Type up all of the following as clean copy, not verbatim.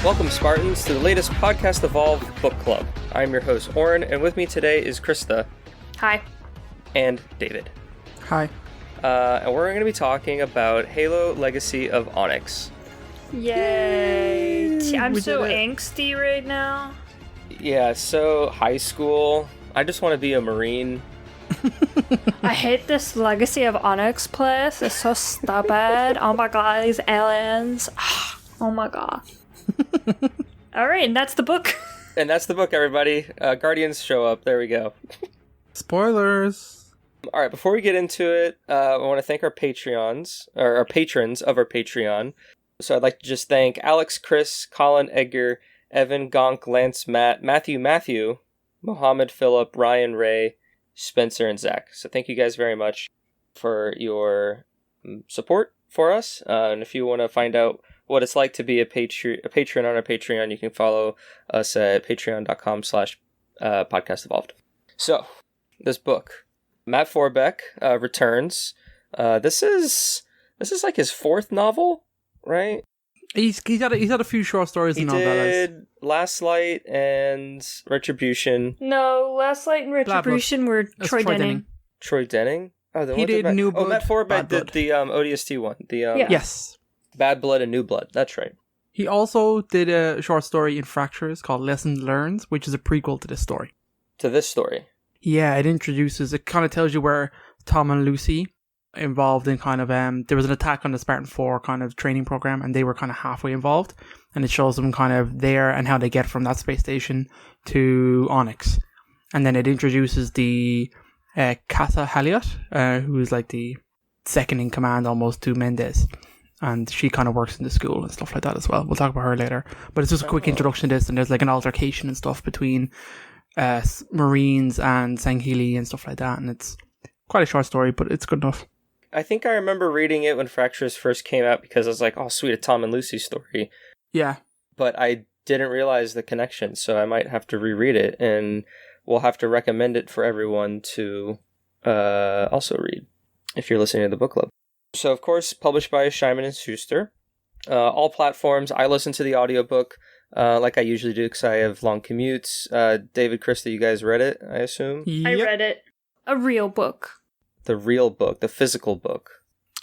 Welcome, Spartans, to the latest Podcast Evolved Book Club. I'm your host, Oran, and with me today is Krysta. Hi. And David. Hi. And we're going to be talking about Halo Legacy of Onyx. Yay! I'm so angsty right now. Yeah, so high school. I just want to be a Marine. I hate this Legacy of Onyx place. It's so stupid. Oh my god, these aliens. Oh my god. Alright, and that's the book. And that's the book, everybody. Guardians show up. There we go. Spoilers. Alright, before we get into it, I want to thank our Patreons, or our patrons of our Patreon. So I'd like to just thank Alex, Chris, Colin, Edgar, Evan, Gonk, Lance, Matt, Matthew, Mohammed, Philip, Ryan, Ray, Spencer, and Zach. So thank you guys very much for your support for us. And if you want to find out what it's like to be a patron on our Patreon, you can follow us at patreon.com/podcast evolved. So, this book, Matt Forbeck returns. This is like his fourth novel, right? He's had a few short stories and all that. He did Last Light and Retribution. No, Last Light and Retribution were Troy Denning. Troy Denning? Oh, he did New Blood. Oh, Matt Forbeck did the ODST one. Yes. Bad Blood and New Blood. That's right. He also did a short story in Fractures called Lessons Learned, which is a prequel to this story. To this story? Yeah, it kind of tells you where Tom and Lucy involved in kind of, there was an attack on the Spartan 4 kind of training program, and they were kind of halfway involved, and it shows them kind of there and how they get from that space station to Onyx. And then it introduces the Casa Haliot, who is like the second in command almost to Mendez. And she kind of works in the school and stuff like that as well. We'll talk about her later. But it's just a quick introduction to this, and there's like an altercation and stuff between Marines and Sangheili and stuff like that. And it's quite a short story, but it's good enough. I think I remember reading it when Fractures first came out because I was like, oh, sweet, a Tom and Lucy story. Yeah. But I didn't realize the connection, so I might have to reread it, and we'll have to recommend it for everyone to also read if you're listening to the book club. So, of course, published by Simon & Schuster. All platforms. I listen to the audiobook like I usually do because I have long commutes. David, Krysta, you guys read it, I assume? Yep. I read it. A real book. The real book. The physical book.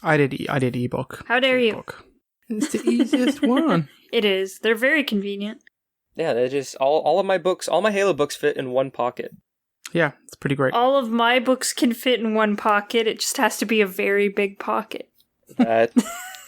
I did ebook. How dare you? Book. It's the easiest one. It is. They're very convenient. Yeah, they just... All of my books, all my Halo books fit in one pocket. Yeah, it's pretty great. All of my books can fit in one pocket. It just has to be a very big pocket. That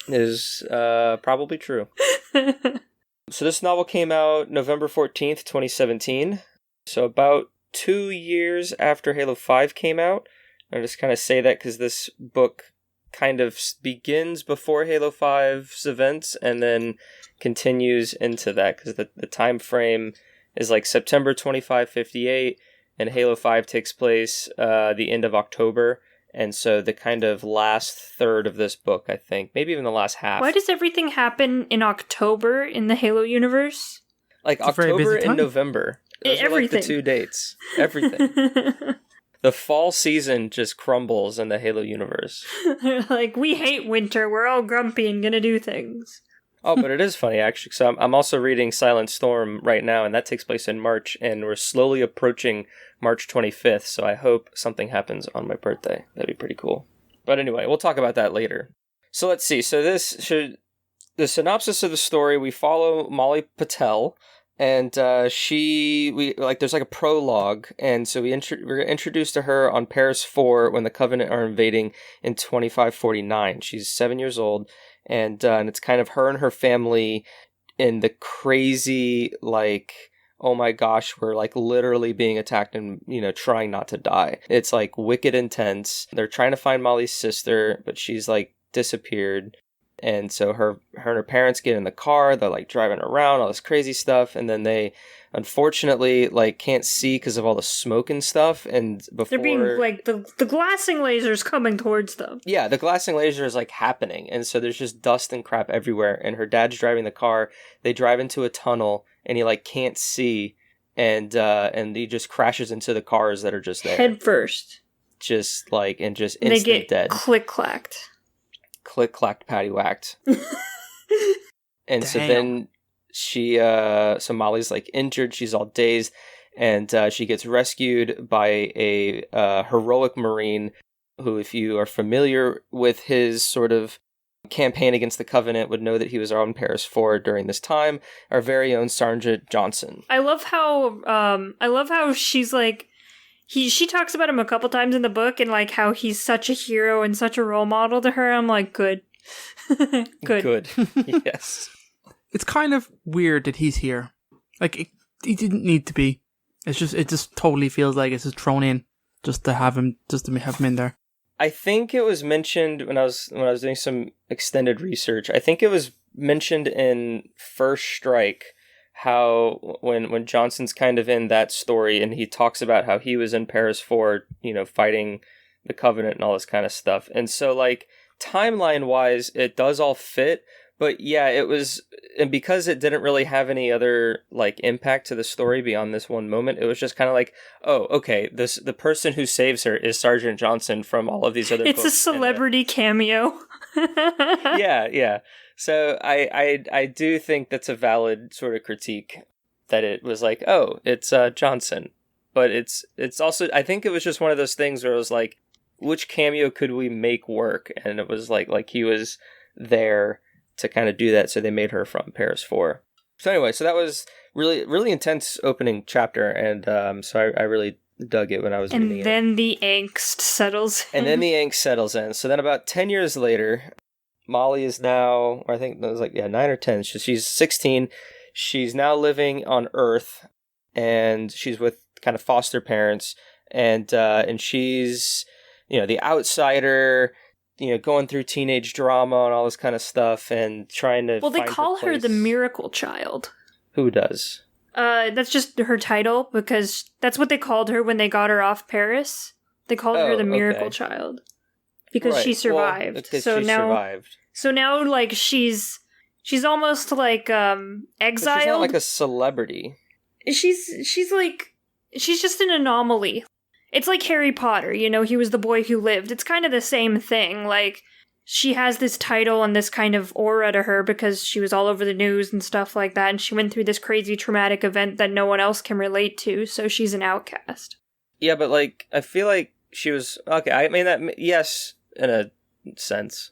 is probably true. So this novel came out November 14th, 2017. So about 2 years after Halo 5 came out. I just kind of say that because this book kind of begins before Halo 5's events and then continues into that because the time frame is like September 2558. And Halo 5 takes place the end of October. And so the kind of last third of this book, I think, maybe even the last half. Why does everything happen in October in the Halo universe? Like October and November. Those are like the two dates. Everything. The fall season just crumbles in the Halo universe. Like, we hate winter. We're all grumpy and gonna do things. Oh, but it is funny, actually. So I'm also reading Silent Storm right now, and that takes place in March, and we're slowly approaching March 25th, so I hope something happens on my birthday. That'd be pretty cool. But anyway, we'll talk about that later. So let's see. So the synopsis of the story, we follow Molly Patel, and there's like a prologue, and so we're introduced to her on Paris 4 when the Covenant are invading in 2549. She's 7 years old. And it's kind of her and her family in the crazy, like, oh my gosh, we're like literally being attacked and, trying not to die. It's like wicked intense. They're trying to find Molly's sister, but she's like disappeared. And so her and her parents get in the car, they're like driving around, all this crazy stuff, and then they unfortunately like can't see because of all the smoke and stuff, and before they're being like the glassing laser's coming towards them. Yeah, the glassing laser is like happening, and so there's just dust and crap everywhere, and her dad's driving the car, they drive into a tunnel, and he like can't see, and he just crashes into the cars that are just there. Head first. Just like, and just instant they get dead. Click-clacked. Click-clacked, patty-whacked. And so then so Molly's like injured, she's all dazed, and she gets rescued by a heroic Marine who, if you are familiar with his sort of campaign against the Covenant, would know that he was on Paris 4 during this time, our very own Sergeant Johnson. I love how she's like, she talks about him a couple times in the book, and like how he's such a hero and such a role model to her. I'm like, good. Good. Yes. It's kind of weird that he's here. Like, he didn't need to be. It just totally feels like it's just thrown in just to have him in there. I think it was mentioned when I was doing some extended research. I think it was mentioned in First Strike how when Johnson's kind of in that story and he talks about how he was in Paris 4, fighting the Covenant and all this kind of stuff. And so like timeline wise, it does all fit. But yeah, it was, and because it didn't really have any other like impact to the story beyond this one moment, it was just kind of like, oh, okay, the person who saves her is Sergeant Johnson from all of these other books. It's a celebrity cameo. Yeah. So I do think that's a valid sort of critique, that it was like, oh, it's Johnson. But it's also, I think it was just one of those things where it was like, which cameo could we make work? And it was like he was there to kind of do that, so they made her from Paris 4. So anyway, so that was really, really intense opening chapter, and so I really dug it when I was reading it. And then the angst settles in. So then about 10 years later, Molly is now, or I think it was 9 or 10, she's 16, she's now living on Earth, and she's with kind of foster parents, and she's, the outsider, going through teenage drama and all this kind of stuff and trying to Well, they call her the Miracle Child. Who does? That's just her title, because that's what they called her when they got her off Paris. They called her the Miracle Child. Because she survived. Well, because she survived. So now, like, she's almost like exiled. But she's not like a celebrity. She's just an anomaly. It's like Harry Potter, he was the boy who lived. It's kind of the same thing. Like, she has this title and this kind of aura to her because she was all over the news and stuff like that, and she went through this crazy traumatic event that no one else can relate to, so she's an outcast. Yeah, but, like, I feel like she was... Okay, I mean, that... Yes, in a sense.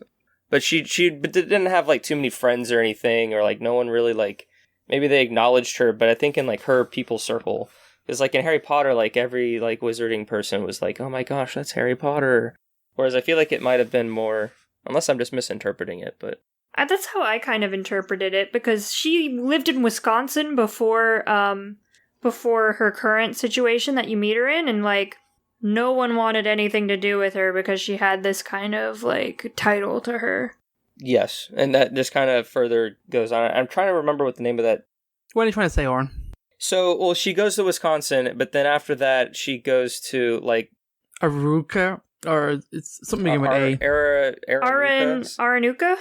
But she didn't have, like, too many friends or anything, or, like, no one really, like... Maybe they acknowledged her, but I think in, like, her people circle... Because, like, in Harry Potter, like, every, like, wizarding person was like, oh my gosh, that's Harry Potter. Whereas I feel like it might have been more, unless I'm just misinterpreting it, but... That's how I kind of interpreted it, because she lived in Wisconsin before her current situation that you meet her in, and, like, no one wanted anything to do with her because she had this kind of, like, title to her. Yes, and that just kind of further goes on. I'm trying to remember what the name of that... What are you trying to say, Oran? So, well, she goes to Wisconsin, but then after that, she goes to, like... Aruka? Or it's something with A. Aranuka?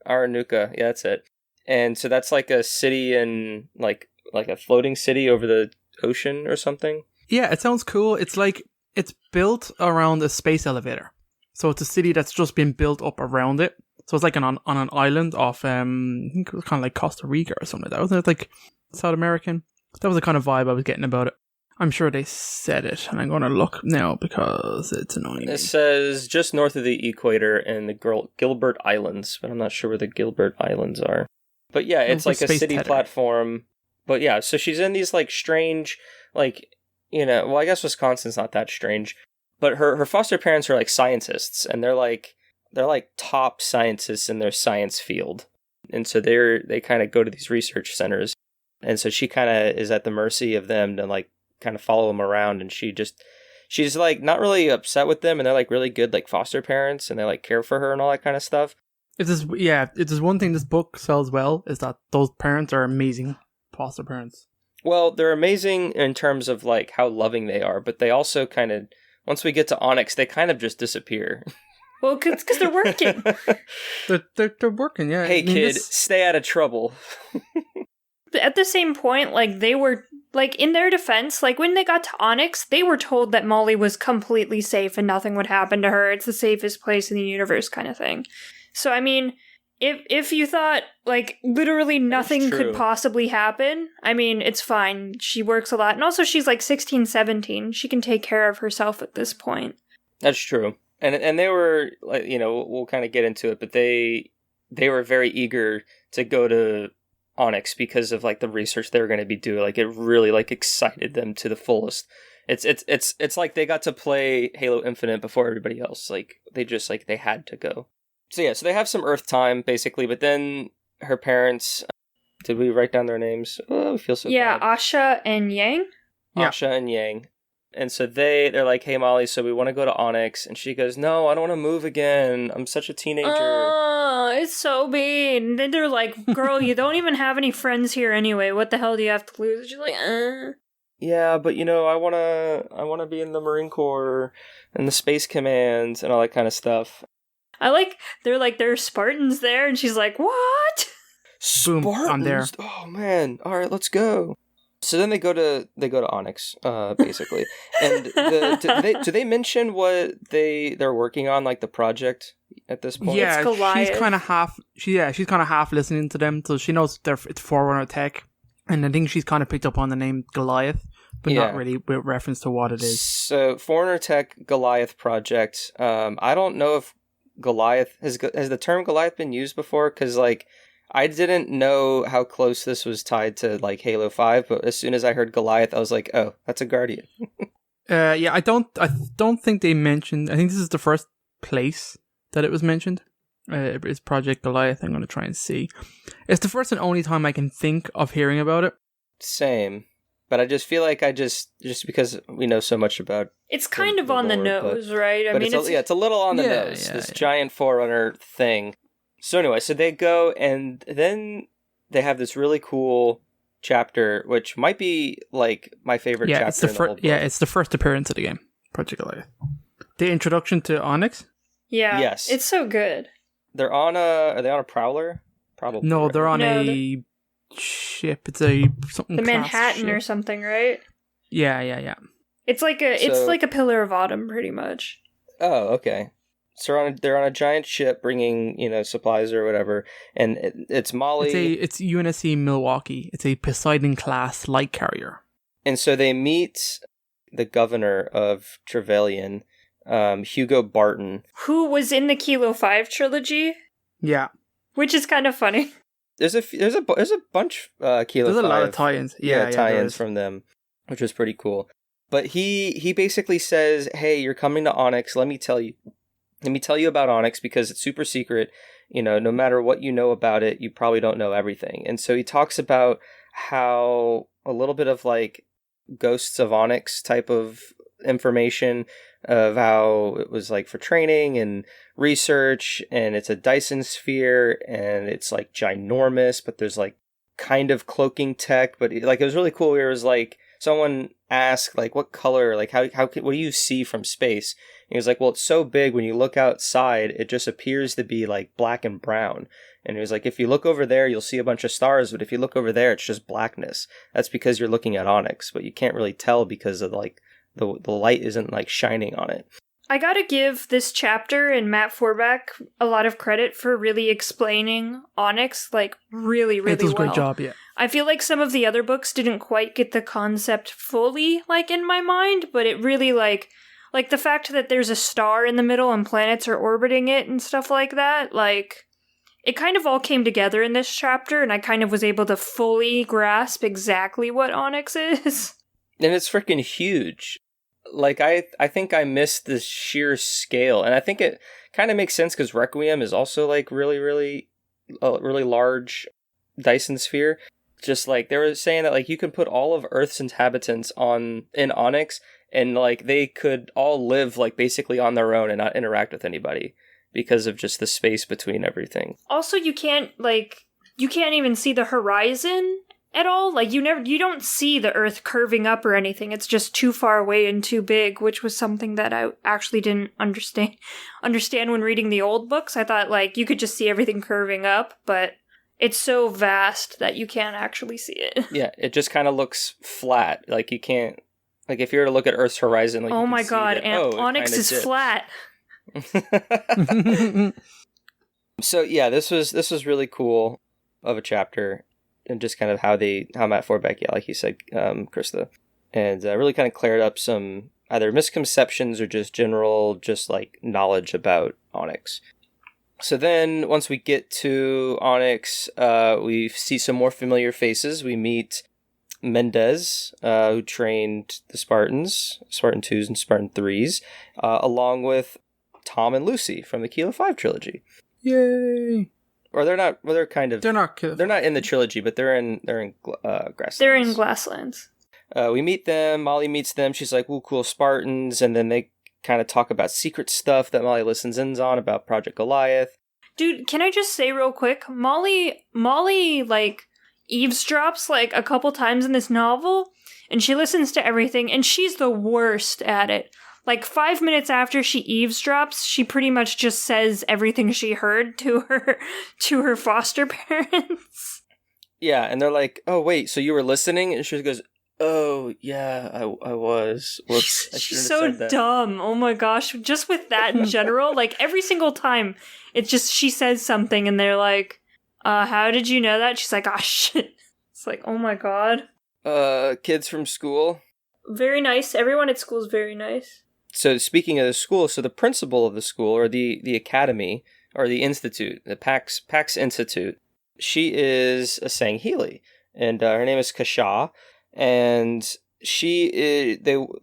Aranuka, yeah, that's it. And so that's like a city in, like a floating city over the ocean or something? Yeah, it sounds cool. It's like, it's built around a space elevator. So it's a city that's just been built up around it. So it's like on an island off, I think it was kind of like Costa Rica or something like that. Wasn't it like South American? That was the kind of vibe I was getting about it. I'm sure they said it, and I'm going to look now because it's annoying. It says just north of the equator in the Gilbert Islands, but I'm not sure where the Gilbert Islands are. But yeah, it's like a city platform. But yeah, so she's in these like strange, like, well, I guess Wisconsin's not that strange, but her foster parents are like scientists, and they're like top scientists in their science field. And so they kind of go to these research centers. And so she kind of is at the mercy of them to like kind of follow them around, and she's like not really upset with them, and they're like really good like foster parents, and they like care for her and all that kind of stuff. If there's one thing this book sells well, is that those parents are amazing foster parents. Well, they're amazing in terms of like how loving they are, but they also kind of, once we get to Onyx, they kind of just disappear. Well, because they're working. they're working, yeah. Hey, kid, stay out of trouble. At the same point, like, they were, like, in their defense, like, when they got to Onyx, they were told that Molly was completely safe and nothing would happen to her. It's the safest place in the universe kind of thing. So, I mean, if you thought, like, literally nothing true. could possibly happen, I mean, it's fine. She works a lot. And also, she's like 16, 17. She can take care of herself at this point. That's true. And they were, like, you know, we'll kind of get into it, but they were very eager to go to Onyx because of, like, the research they were going to be doing. Like, it really, like, excited them to the fullest. It's like they got to play Halo Infinite before everybody else. Like, they just, like, they had to go. So yeah, so they have some Earth time, basically, but then her parents... Did we write down their names? Oh, we feel so Yeah, bad. Asha and Yang. Asha and Yang. And so they're like, hey, Molly, so we want to go to Onyx. And she goes, no, I don't want to move again. I'm such a teenager. Oh, it's so mean. And then they're like, girl, you don't even have any friends here anyway. What the hell do you have to lose? She's like, Yeah, but, you know, I wanna be in the Marine Corps and the Space Command and all that kind of stuff. They're like, there are Spartans there. And she's like, what? Boom, Spartans? I'm there. Oh, man. All right, let's go. So then they go to Onyx, basically. And do they mention what they're working on, like the project at this point? Yeah, It's Goliath. she's kind of half listening to them, so she knows it's Forerunner tech, and I think she's kind of picked up on the name Goliath, but not really with reference to what it is. So Forerunner tech Goliath project. I don't know if Goliath has the term Goliath been used before, because like I didn't know how close this was tied to like Halo 5, but as soon as I heard Goliath, I was like, oh, that's a Guardian. Yeah, I don't think they mentioned. I think this is the first place that it was mentioned. It's Project Goliath. I'm going to try and see. It's the first and only time I can think of hearing about it. Same. But I just feel like just because we know so much about It's kind of on the lore, nose, right? I but mean, it's a little on the nose. This giant Forerunner thing. So anyway, so they go and then they have this really cool chapter, which might be like my favorite chapter it's the in the whole book. Yeah, it's the first appearance of the game, Project Goliath. The introduction to Onyx? Yeah. Yes. It's so good. Are they on a Prowler? Probably. No, right? they're on No, a ship. It's a something The class Manhattan ship. or something, right? Yeah. It's like a Pillar of Autumn, pretty much. Oh, okay. So they're on a giant ship bringing, you know, supplies or whatever, and it's Molly. It's UNSC Milwaukee. It's a Poseidon class light carrier. And so they meet the governor of Trevelyan, Hugo Barton. Who was in the Kilo 5 trilogy, Yeah, which is kind of funny. There's a bunch Kilo 5. there's a lot of tie-ins. Yeah, tie-ins from them, which was pretty cool. But he basically says, "Hey, you're coming to Onyx. Let me tell you about Onyx because it's super secret. You know, no matter what you know about it, you probably don't know everything." And so he talks about how a little bit of like Ghosts of Onyx type of information of how it was like for training and research, and it's a Dyson sphere, and it's like ginormous, but there's like kind of cloaking tech, but like it was really cool. Where it was like someone asked like, "What color? Like how what do you see from space?" And he was like, "Well, it's so big. When you look outside, it just appears to be like black and brown." And he was like, "If you look over there, you'll see a bunch of stars, but if you look over there, it's just blackness. That's because you're looking at Onyx, but you can't really tell because of like the light isn't like shining on it." I gotta give this chapter and Matt Forbeck a lot of credit for really explaining Onyx, like, really, really it does a well. great job. Yeah, I feel like some of the other books didn't quite get the concept fully, like, in my mind, but it really, like the fact that there's a star in the middle and planets are orbiting it and stuff like that, like, it kind of all came together in this chapter, and I kind of was able to fully grasp exactly what Onyx is. And it's freaking huge. Like, I think I missed the sheer scale, and I think it kind of makes sense because Requiem is also like really, really, really large Dyson sphere. Just like they were saying that like you can put all of Earth's inhabitants in Onyx, and like they could all live like basically on their own and not interact with anybody because of just the space between everything. Also, you can't even see the horizon at all. Like, you don't see the Earth curving up or anything. It's just too far away and too big, which was something that I actually didn't understand when reading the old books. I thought, like, you could just see everything curving up, but it's so vast that you can't actually see it. Yeah, it just kind of looks flat. Like, you can't... Like, if you were to look at Earth's horizon, like, oh you my can god, see that, and Onyx is flat. So yeah, this was really cool of a chapter, and just kind of how Matt Forbeck, yeah, like you said, Krysta, and really kind of cleared up some either misconceptions or just general just like knowledge about Onyx. So then once we get to Onyx, we see some more familiar faces. We meet Mendez, who trained the Spartans, Spartan 2s and Spartan 3s, along with Tom and Lucy from the Kilo 5 trilogy. Yay! Or they're not. Well, they're kind of. They're not in the trilogy, but they're in Grasslands. They're in Glasslands. We meet them. Molly meets them. She's like, "Ooh, cool Spartans," and then they kind of talk about secret stuff that Molly listens in on about Project Goliath. Dude, can I just say real quick, Molly like eavesdrops like a couple times in this novel, and she listens to everything, and she's the worst at it. Like 5 minutes after she eavesdrops, she pretty much just says everything she heard to her foster parents. Yeah, and they're like, "Oh wait, so you were listening?" And she goes, "Oh yeah, I was. Whoops, she's so dumb. Oh my gosh, just with that in general, like every single time, it's just she says something, and they're like, how did you know that?" She's like, "Ah, shit." It's like, oh my god. Kids from school. Very nice. Everyone at school is very nice. So speaking of the school, so the principal of the school, or the academy, or the institute, the Pax Institute, she is a Sangheili, and her name is Kasha, and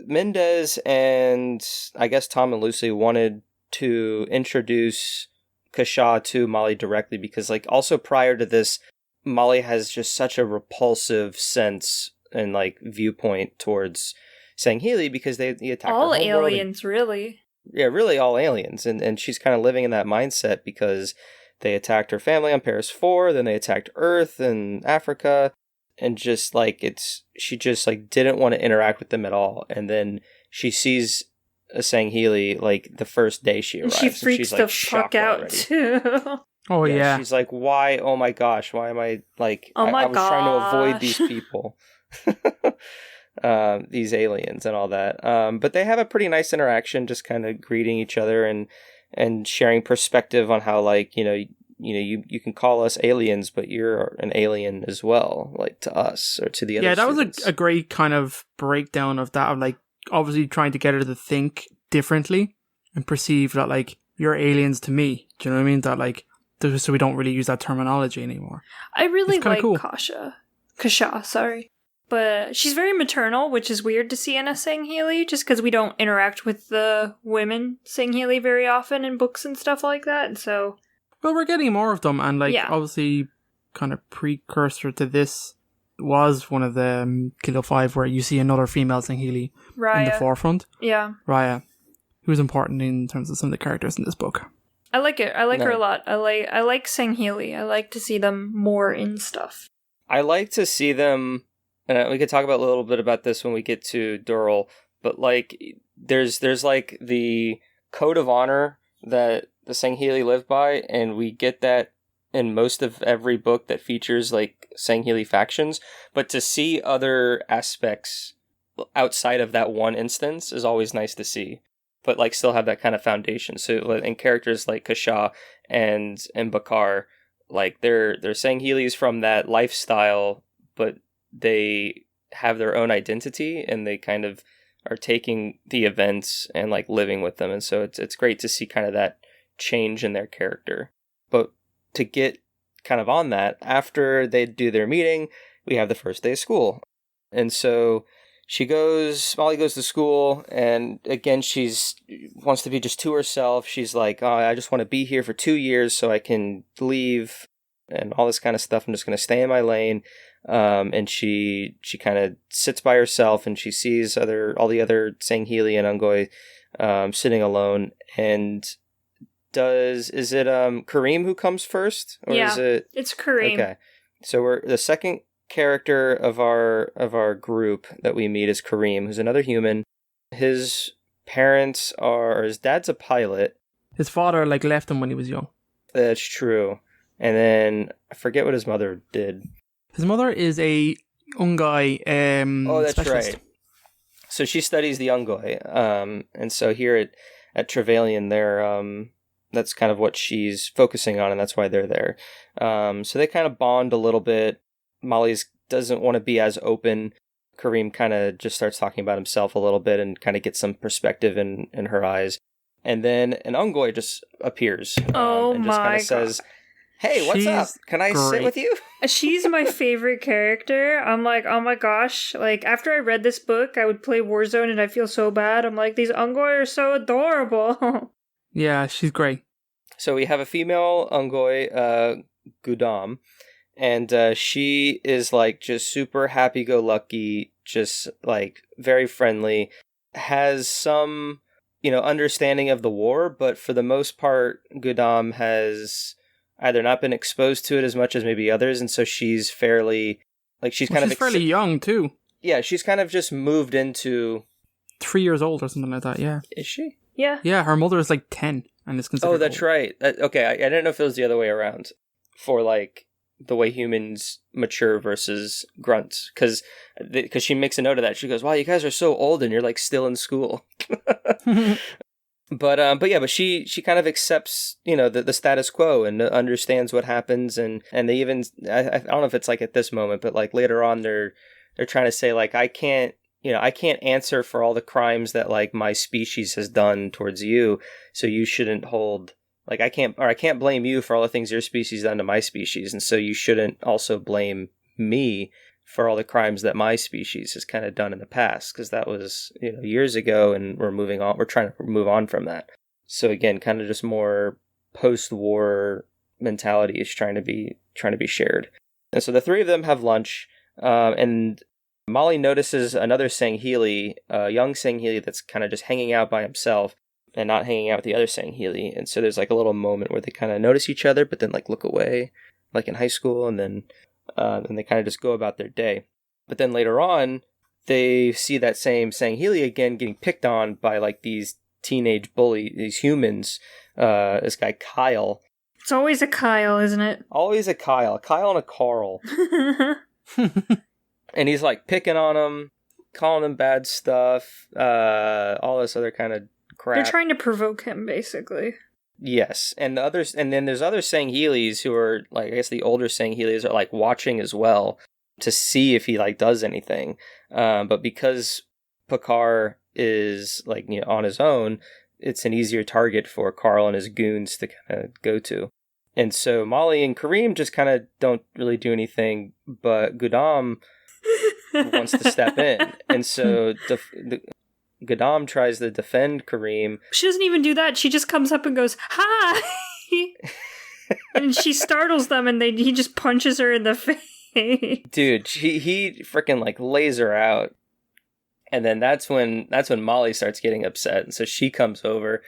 Mendez and I guess Tom and Lucy wanted to introduce Kasha to Molly directly, because like also prior to this, Molly has just such a repulsive sense and like viewpoint towards Sangheili, because they attack all aliens, really. Yeah, really all aliens, and she's kind of living in that mindset because they attacked her family on Paris 4, then they attacked Earth and Africa, and just like she just like didn't want to interact with them at all, and then she sees a Sangheili like the first day she arrives. She freaks and she's, like, the fuck out already. too. Oh yeah. She's like, why? Oh my gosh, why am I like? Oh my I was trying to avoid these people. These aliens and all that. But they have a pretty nice interaction, just kind of greeting each other and sharing perspective on how, like, you can call us aliens, but you're an alien as well, like to us or to the other. Yeah, that students. was a great kind of breakdown of that, of like obviously trying to get her to think differently and perceive that like you're aliens to me. Do you know what I mean? That like so we don't really use that terminology anymore. I really like cool. Kasha, sorry. But she's very maternal, which is weird to see in a Sangheili, just because we don't interact with the women Sangheili very often in books and stuff like that, and so... Well, we're getting more of them, and like obviously kind of precursor to this was one of the Kilo 5 where you see another female Sangheili in the forefront. Yeah. Raya, who's important in terms of some of the characters in this book. I like it. I like her a lot. I like Sangheili. I like to see them more in stuff. I like to see them... And we could talk about a little bit about this when we get to Dural, but like there's like the code of honor that the Sangheili live by, and we get that in most of every book that features like Sangheili factions. But to see other aspects outside of that one instance is always nice to see. But like still have that kind of foundation. So in characters like Kasha and Bakar, like they're Sangheilis from that lifestyle, but they have their own identity, and they kind of are taking the events and like living with them, and so it's great to see kind of that change in their character. But to get kind of on that, after they do their meeting, we have the first day of school, and so Molly goes to school, and again she's wants to be just to herself. She's like, "Oh, I just want to be here for 2 years so I can leave," and all this kind of stuff. I'm just going to stay in my lane. And she kind of sits by herself, and she sees all the other Sangheili and Ungoi sitting alone. And is it Kareem who comes first, or is it? It's Kareem. Okay, so we're the second character of our group that we meet is Kareem, who's another human. His parents his dad's a pilot. His father like left him when he was young. That's true. And then I forget what his mother did. His mother is a Ungoi that's specialist. Right. So she studies the Ungoi. And so here at Trevelyan, That's kind of what she's focusing on, and that's why they're there. So they kind of bond a little bit. Molly doesn't want to be as open. Kareem kind of just starts talking about himself a little bit and kind of gets some perspective in her eyes. And then an Ungoy just appears and just kind of says, "Hey, what's up? Can I sit with you?" She's my favorite character. I'm like, oh my gosh. Like, after I read this book, I would play Warzone and I feel so bad. I'm like, these Ungoy are so adorable. Yeah, she's great. So we have a female Ungoy, Gudam, and she is like just super happy-go-lucky, just like very friendly, has some, understanding of the war, but for the most part, Gudam has either not been exposed to it as much as maybe others, and so she's fairly, like, she's fairly young too. Yeah, she's kind of just moved into 3 years old or something like that. Yeah, is she? Yeah. Yeah, her mother is like 10 and is considered. Oh, that's old. right. Okay, I didn't know if it was the other way around for like the way humans mature versus grunts, because she makes a note of that. She goes, "Wow, you guys are so old and you're like still in school." But she kind of accepts, the status quo and understands what happens, and they even I don't know if it's like at this moment, but like later on they're trying to say like, I can't answer for all the crimes that like my species has done towards you, so you shouldn't hold, like, I can't blame you for all the things your species done to my species, and so you shouldn't also blame me for all the crimes that my species has kind of done in the past, because that was, years ago, and we're moving on. We're trying to move on from that. So again, kind of just more post-war mentality is trying to be shared. And so the three of them have lunch, and Molly notices another Sangheili, a young Sangheili that's kind of just hanging out by himself and not hanging out with the other Sangheili. And so there's like a little moment where they kind of notice each other, but then like look away, like in high school, and then they kind of just go about their day. But then later on, they see that same Sangheili again getting picked on by like these teenage these humans. This guy Kyle. It's always a Kyle, isn't it? Always a Kyle. Kyle and a Carl. And he's like picking on him, calling him bad stuff, all this other kind of crap. They're trying to provoke him, basically. Yes, and then there's other Sangheilis who are like, I guess the older Sangheilis are like watching as well to see if he like does anything. But because Picard is like on his own, it's an easier target for Carl and his goons to kind of go to. And so Molly and Kareem just kind of don't really do anything, but Gudam wants to step in, and so Gudam tries to defend Kareem. She doesn't even do that. She just comes up and goes, "Hi!" And she startles them, and he just punches her in the face. Dude, he freaking like lays her out. And then that's when Molly starts getting upset, and so she comes over,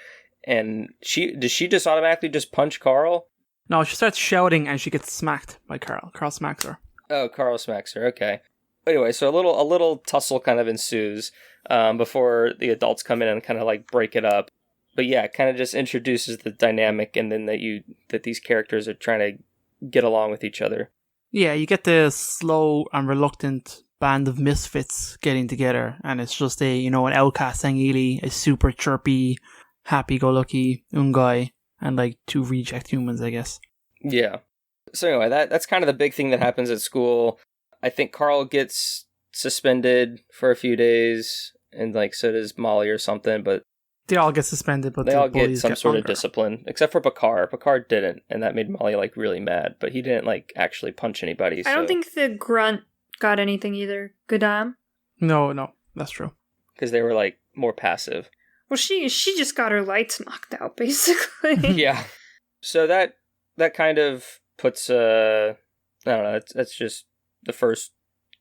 and does she just automatically just punch Carl? No, she starts shouting and she gets smacked by Carl. Carl smacks her. Oh, Carl smacks her. Okay. Anyway, so a little tussle kind of ensues before the adults come in and kind of like break it up. But yeah, it kind of just introduces the dynamic, and then that these characters are trying to get along with each other. Yeah, you get the slow and reluctant band of misfits getting together, and it's just an outcast Sangheili, a super chirpy, happy-go-lucky Ungoy, and like two reject humans, I guess. Yeah. So anyway, that's kind of the big thing that happens at school. I think Carl gets suspended for a few days, and like so does Molly or something, but they all get suspended, but they all get some sort longer. of discipline, except for Picard. Picard didn't, and that made Molly like really mad, but he didn't like actually punch anybody. I don't think the grunt got anything either. Gudam? No, that's true. Because they were like more passive. Well, she just got her lights knocked out, basically. Yeah. So that kind of puts I don't know. That's just the first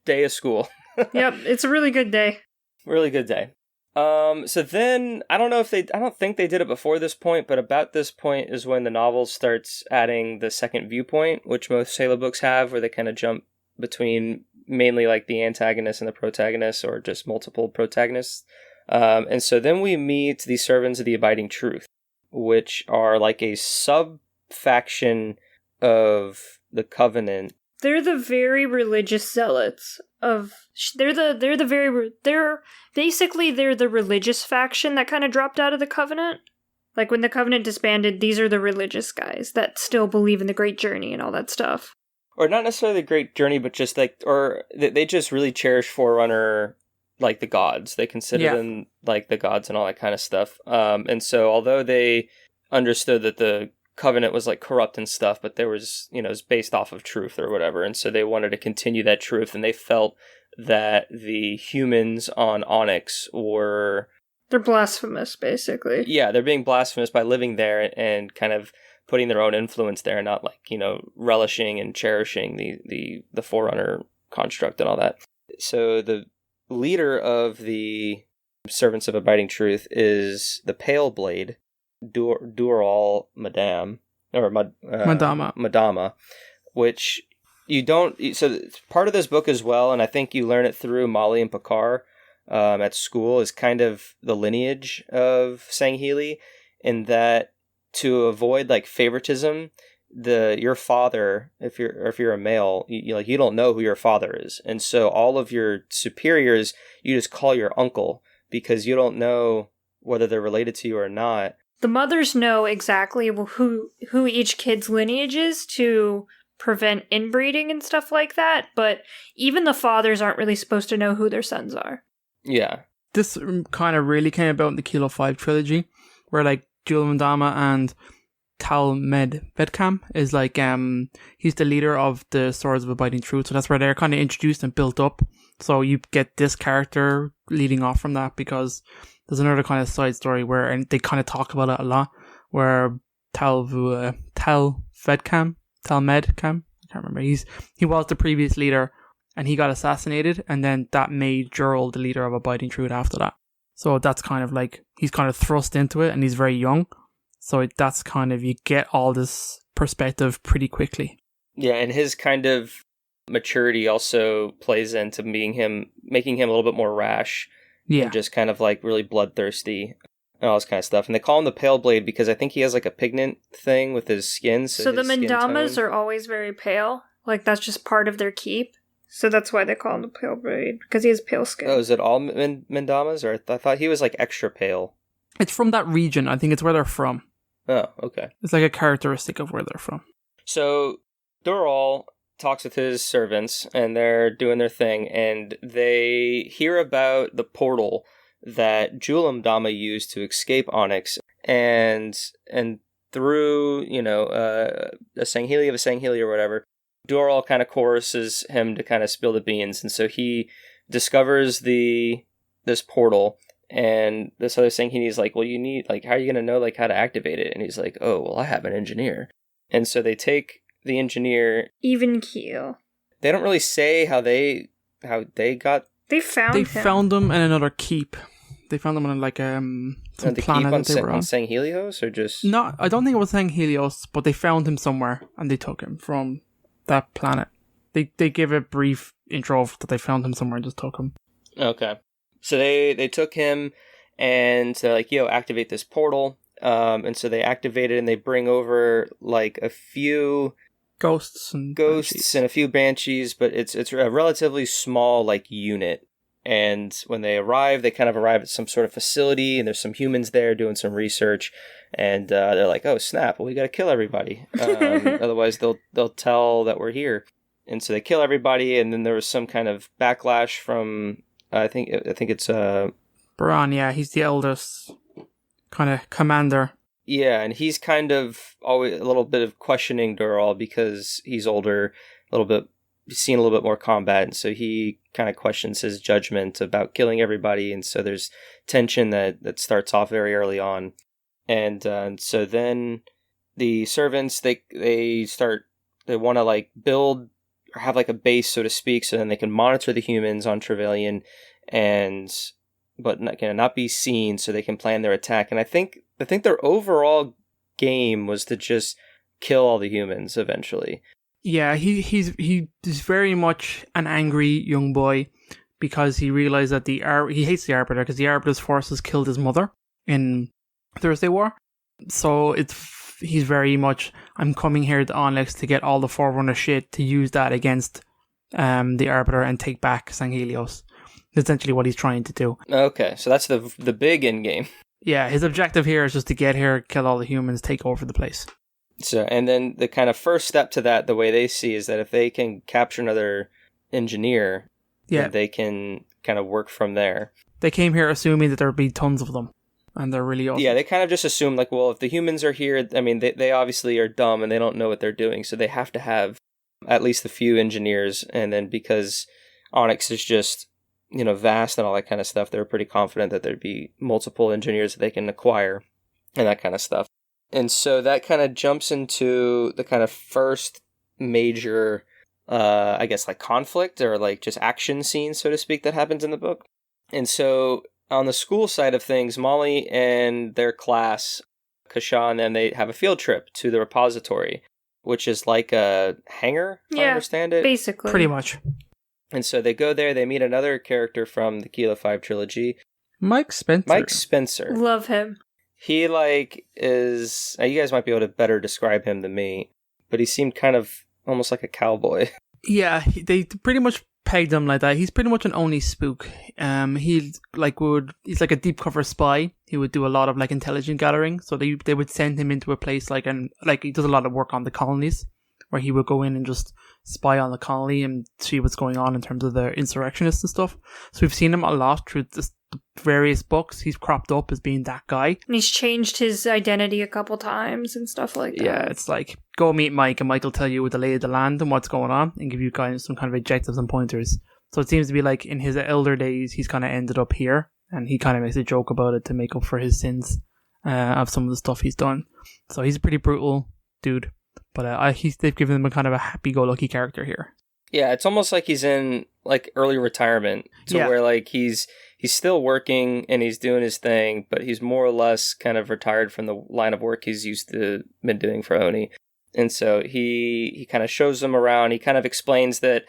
day of school. Yep, it's a really good day. Really good day. So then I don't think they did it before this point, but about this point is when the novel starts adding the second viewpoint, which most Sailor books have, where they kind of jump between mainly like the antagonist and the protagonist, or just multiple protagonists. And so then we meet the Servants of the Abiding Truth, which are like a sub-faction of the Covenant. They're the very religious zealots of... They're basically the religious faction that kind of dropped out of the Covenant. Like, when the Covenant disbanded, these are the religious guys that still believe in the Great Journey and all that stuff. Or not necessarily the Great Journey, but just like, or they just really cherish Forerunner, like the gods. They consider them like the gods and all that kind of stuff. And so although they understood that the Covenant was like corrupt and stuff, but there was, it was based off of truth or whatever. And so they wanted to continue that truth. And they felt that the humans on Onyx were... They're blasphemous, basically. Yeah, they're being blasphemous by living there and kind of putting their own influence there, not like, relishing and cherishing the Forerunner construct and all that. So the leader of the Servants of Abiding Truth is the Pale Blade, Dural Madame, or Madama, which you don't... So it's part of this book as well, and I think you learn it through Molly and Picard at school, is kind of the lineage of Sangheili, in that to avoid like favoritism, your father, if you're a male, you don't know who your father is, and so all of your superiors you just call your uncle because you don't know whether they're related to you or not. The mothers know exactly who each kid's lineage is to prevent inbreeding and stuff like that, but even the fathers aren't really supposed to know who their sons are. Yeah. This kind of really came about in the Kilo 5 trilogy, where like Julian Dama and Tal Vedkam is like, he's the leader of the Swords of Abiding Truth, so that's where they're kind of introduced and built up. So you get this character leading off from that, because there's another kind of side story where, and they kind of talk about it a lot, where Tal Medcam, I can't remember, he was the previous leader, and he got assassinated, and then that made Jurl the leader of Abiding Truth after that. So that's kind of like, he's kind of thrust into it, and he's very young. So that's kind of, you get all this perspective pretty quickly. Yeah, and his kind of maturity also plays into making him a little bit more rash. Yeah. And just kind of like really bloodthirsty and all this kind of stuff. And they call him the Pale Blade because I think he has like a pigment thing with his skin. So the Mandamas are always very pale. Like, that's just part of their keep. So that's why they call him the Pale Blade, because he has pale skin. Oh, is it all Mandamas? Or I thought he was like extra pale. It's from that region. I think it's where they're from. Oh, okay. It's like a characteristic of where they're from. So Dural talks with his servants, and they're doing their thing, and they hear about the portal that Julam Dama used to escape Onyx, and through, a Sangheili or whatever, Dural kind of coerces him to kind of spill the beans, and so he discovers this portal, and this other Sangheili's like, well, you need, like, how are you going to know, like, how to activate it? And he's like, oh, well, I have an engineer. And so they take the engineer... Even keel. They don't really say how they got... They found him in another keep. They found him on like some planet that they were on. Sanghelios, or just... No, I don't think it was Sanghelios, but they found him somewhere, and they took him from that planet. They gave a brief intro that they found him somewhere and just took him. Okay. So they took him, and they're like, activate this portal. And so they activate it, and they bring over like a few ghosts and a few banshees, but it's a relatively small like unit. And when they arrive, they kind of arrive at some sort of facility, and there's some humans there doing some research, and they're like, "Oh snap! Well, we got to kill everybody, otherwise they'll tell that we're here." And so they kill everybody, and then there was some kind of backlash from I think it's Baran. Yeah, he's the eldest kind of commander. Yeah, and he's kind of always a little bit of questioning Dural because he's older, a little bit, seen a little bit more combat, and so he kind of questions his judgment about killing everybody, and so there's tension that starts off very early on, and so then the servants they want to like build or have like a base, so to speak, so then they can monitor the humans on Travelyan, but not be seen, so they can plan their attack. And I think their overall game was to just kill all the humans eventually. Yeah, he's very much an angry young boy because he realized that he hates the Arbiter because the Arbiter's forces killed his mother in Thursday War. So he's very much, I'm coming here to Onyx to get all the Forerunner shit to use that against the Arbiter and take back Sanghelios. Essentially what he's trying to do. Okay, so that's the big end game. Yeah, his objective here is just to get here, kill all the humans, take over the place. So, and then the kind of first step to that, the way they see, is that if they can capture another engineer, then they can kind of work from there. They came here assuming that there would be tons of them, and they're really awesome. Yeah, they kind of just assume, like, well, if the humans are here, I mean, they obviously are dumb and they don't know what they're doing, so they have to have at least a few engineers, and then because Onyx is just, vast and all that kind of stuff, they're pretty confident that there'd be multiple engineers that they can acquire and that kind of stuff. And so that kind of jumps into the kind of first major, I guess, like conflict or like just action scene, so to speak, that happens in the book. And so on the school side of things, Molly and their class, Kasha and them, they have a field trip to the repository, which is like a hangar, if I understand it. Basically. Pretty much. And so they go there, they meet another character from the Kilo 5 trilogy. Mike Spencer. Love him. He, is... you guys might be able to better describe him than me, but he seemed kind of almost like a cowboy. Yeah, they pretty much pegged him like that. He's pretty much an ONI spook. He's like a deep cover spy. He would do a lot of intelligence gathering. So they would send him into a place he does a lot of work on the colonies, where he would go in and just spy on the colony and see what's going on in terms of the insurrectionists and stuff. So we've seen him a lot through the various books. He's cropped up as being that guy. And he's changed his identity a couple times and stuff like that. Yeah, it's like, go meet Mike and Mike will tell you the lay of the land and what's going on and give you guys some kind of objectives and pointers. So it seems to be like in his elder days, he's kind of ended up here, and he kind of makes a joke about it to make up for his sins of some of the stuff he's done. So he's a pretty brutal dude. But they've given him a kind of a happy-go-lucky character here. Yeah, it's almost like he's in early retirement, where he's still working and he's doing his thing, but he's more or less kind of retired from the line of work he's used to been doing for ONI. And so he kind of shows them around. He kind of explains that,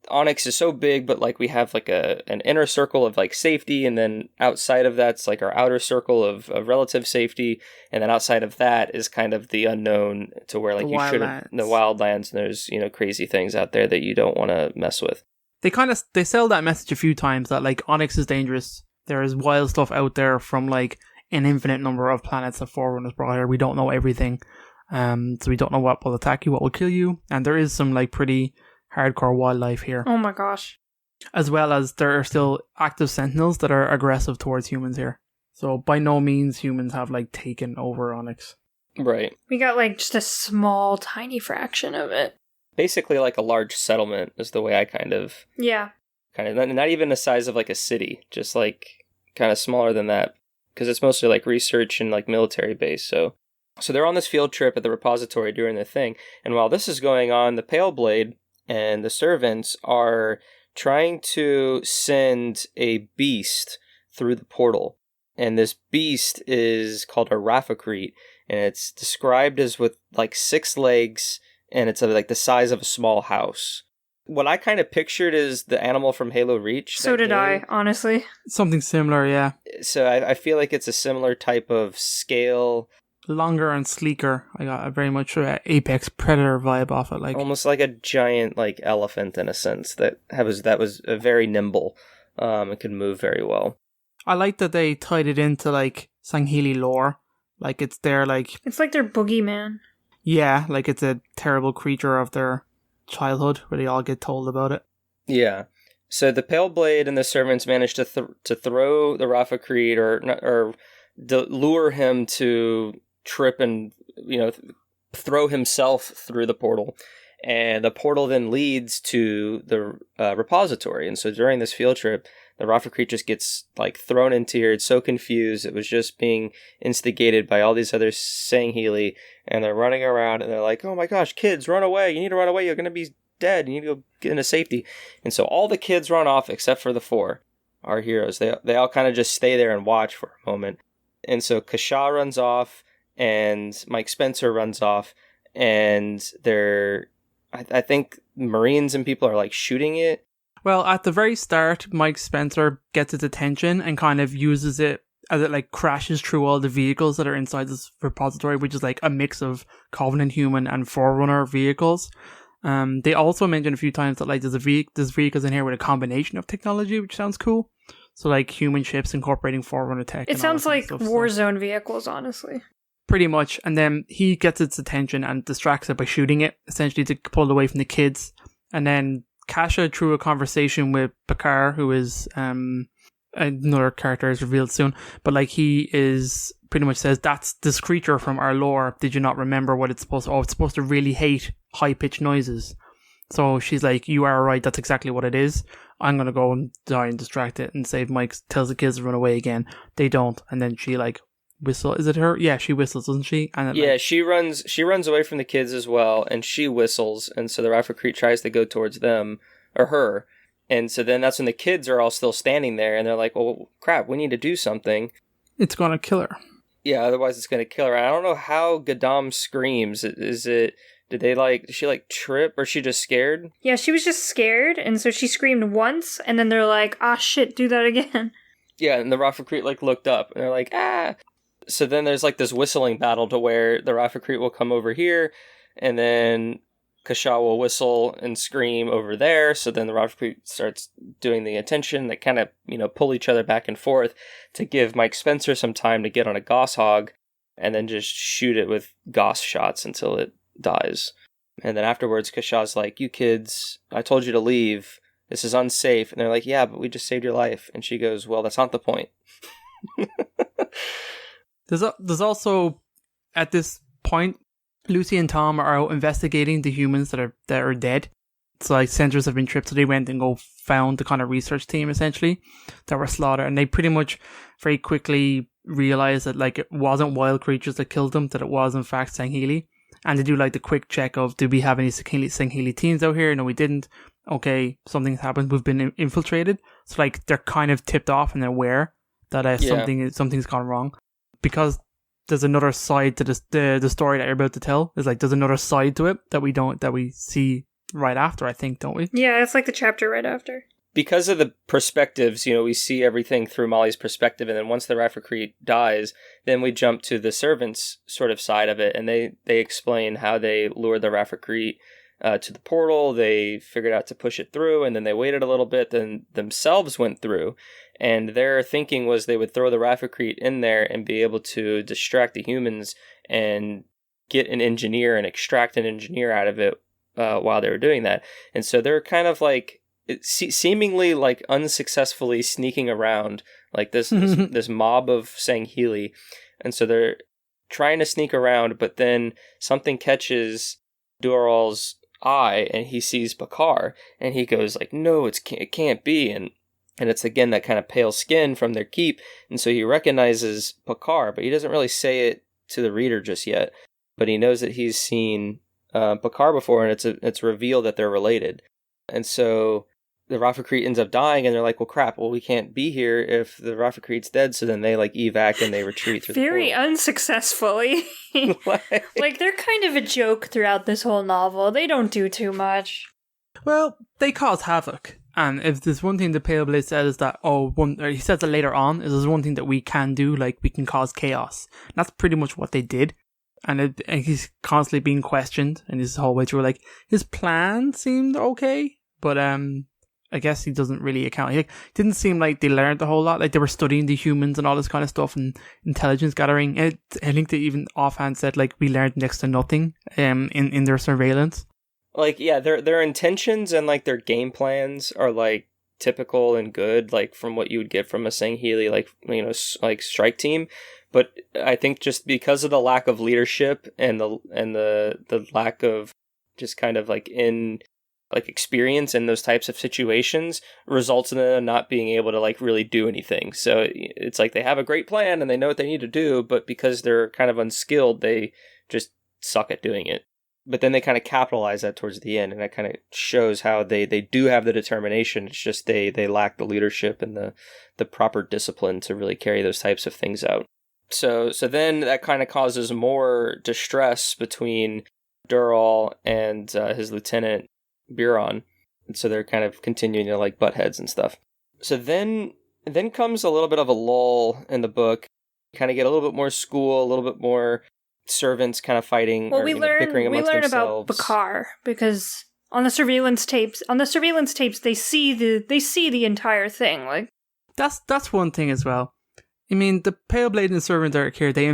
Onyx is so big, but we have an inner circle of safety, and then outside of that's our outer circle of relative safety, and then outside of that is kind of the unknown, to where you shouldn't, the wildlands, and there's crazy things out there that you don't want to mess with. They sell that message a few times that Onyx is dangerous. There is wild stuff out there from an infinite number of planets that Forerunners brought here. We don't know everything, so we don't know what will attack you, what will kill you, and there is some pretty hardcore wildlife here. Oh my gosh. As well as there are still active sentinels that are aggressive towards humans here. So by no means humans have taken over Onyx. Right. We got just a small, tiny fraction of it. Basically a large settlement is the way I kind of... Yeah. Kind of, not even the size of a city, just kind of smaller than that. Because it's mostly research and military base, so they're on this field trip at the repository doing their thing. And while this is going on, the Pale Blade and the servants are trying to send a beast through the portal. And this beast is called a Raphacrete, and it's described as with 6 legs, and it's the size of a small house. What I kind of pictured is the animal from Halo Reach. So did I, honestly. Something similar, yeah. So I feel like it's a similar type of scale. Longer and sleeker. I got a very much Apex Predator vibe off it, almost like a giant elephant in a sense that was very nimble. It could move very well. I like that they tied it into Sangheili lore. It's their it's like their boogeyman. Yeah, it's a terrible creature of their childhood where they all get told about it. Yeah. So the Pale Blade and the servants managed to throw the Raphacrete or lure him to trip and throw himself through the portal, and the portal then leads to the repository. And so during this field trip, the Raphacrete just gets thrown into here. It's so confused. It was just being instigated by all these other Sangheili, and they're running around and they're like, oh my gosh, kids, run away, you need to run away, you're gonna be dead, you need to go get into safety. And so all the kids run off except for the 4, our heroes. They all kind of just stay there and watch for a moment. And so Kasha runs off, and Mike Spencer runs off, and I think Marines and people are shooting it. Well, at the very start, Mike Spencer gets its attention and kind of uses it as it crashes through all the vehicles that are inside this repository, which is a mix of Covenant human and Forerunner vehicles. They also mentioned a few times that there's vehicles in here with a combination of technology, which sounds cool. So like human ships incorporating Forerunner tech. It sounds like Warzone vehicles, honestly. Pretty much. And then he gets its attention and distracts it by shooting it, essentially to pull it away from the kids. And then Kasha, through a conversation with Bakar, who is another character is revealed soon, but like he is pretty much says, that's this creature from our lore. Did you not remember what it's supposed to? Oh, it's supposed to really hate high-pitched noises. So she's like, you are right, that's exactly what it is. I'm going to go and die and distract it and save Mike. Tells the kids to run away again. They don't. And then she like whistle. Is it her? Yeah, she whistles, doesn't she? And yeah, like, she runs away from the kids as well, and she whistles, and so the Rafficrete tries to go towards them, or her. And so then that's when the kids are all still standing there, and they're like, well, crap, we need to do something. It's going to kill her. Yeah, otherwise it's going to kill her. I don't know how Gadam screams. Did she like trip, or she just scared? Yeah, she was just scared, and so she screamed once, and then they're like, ah, shit, do that again. Yeah, and the Rafficrete like looked up, and they're like, ah. So then there's like this whistling battle to where the Rafficrete will come over here, and then Kasha will whistle and scream over there. So then the Rafficrete starts doing the attention. They kind of, pull each other back and forth to give Mike Spencer some time to get on a Goss Hog, and then just shoot it with Goss shots until it dies. And then afterwards, Kasha's like, you kids, I told you to leave. This is unsafe. And they're like, yeah, but we just saved your life. And she goes, well, that's not the point. There's also, at this point, Lucy and Tom are out investigating the humans that are dead. So like sensors have been tripped, so they went and found the kind of research team essentially that were slaughtered, and they pretty much very quickly realized that like it wasn't wild creatures that killed them, that it was in fact Sangheili. And they do like the quick check of, did we have any Sangheili teams out here? No, we didn't. Okay, something's happened. We've been infiltrated. So like they're kind of tipped off and they're aware that something's gone wrong. Because there's another side to the story that you're about to tell. There's another side to it that we see right after, I think, don't we? Yeah, it's like the chapter right after. Because of the perspectives, we see everything through Molly's perspective, and then once the Rafficrete dies, then we jump to the servants' sort of side of it, and they explain how they lured the Rafficrete to the portal. They figured out to push it through, and then they waited a little bit, then themselves went through. And their thinking was they would throw the Rafficrete in there and be able to distract the humans and get an engineer and extract an engineer out of it while they were doing that. And so they're kind of like seemingly like unsuccessfully sneaking around like this mob of Sangheili. And so they're trying to sneak around, but then something catches Dural's eye and he sees Bakar and he goes like, no, it can't be. And it's again that kind of pale skin from their keep, and so he recognizes Bakar, but he doesn't really say it to the reader just yet. But he knows that he's seen Bakar before, and it's revealed that they're related. And so the Rafficrete ends up dying, and they're like, well, crap, we can't be here if the Rafficrete's dead, so then they like evac and they retreat through very unsuccessfully. Like they're kind of a joke throughout this whole novel. They don't do too much. Well, they cause havoc. And if there's one thing the Pale Blade says is that, he says it later on, is there's one thing that we can do, like we can cause chaos. And that's pretty much what they did. And he's constantly being questioned, and this whole way through, like, his plan seemed okay, but I guess he doesn't really account. He didn't seem like they learned a whole lot, like they were studying the humans and all this kind of stuff, and intelligence gathering. I think they even offhand said, like, we learned next to nothing in their surveillance. Like, yeah, their intentions and, like, their game plans are, like, typical and good, like, from what you would get from a Sangheili, like, like, strike team. But I think just because of the lack of leadership and the lack of just kind of, like, experience in those types of situations results in them not being able to, like, really do anything. So it's like they have a great plan and they know what they need to do, but because they're kind of unskilled, they just suck at doing it. But then they kind of capitalize that towards the end, and that kind of shows how they do have the determination. It's just they lack the leadership and the proper discipline to really carry those types of things out. So then that kind of causes more distress between Dural and his lieutenant Buron, and so they're kind of continuing to like butt heads and stuff. So then comes a little bit of a lull in the book. You kind of get a little bit more school, a little bit more servants kind of fighting. Well, or, we learn themselves. about Bakar because on the surveillance tapes they see the entire thing. Like That's one thing as well. I mean, the Pale Blade and the Servant Arc here, they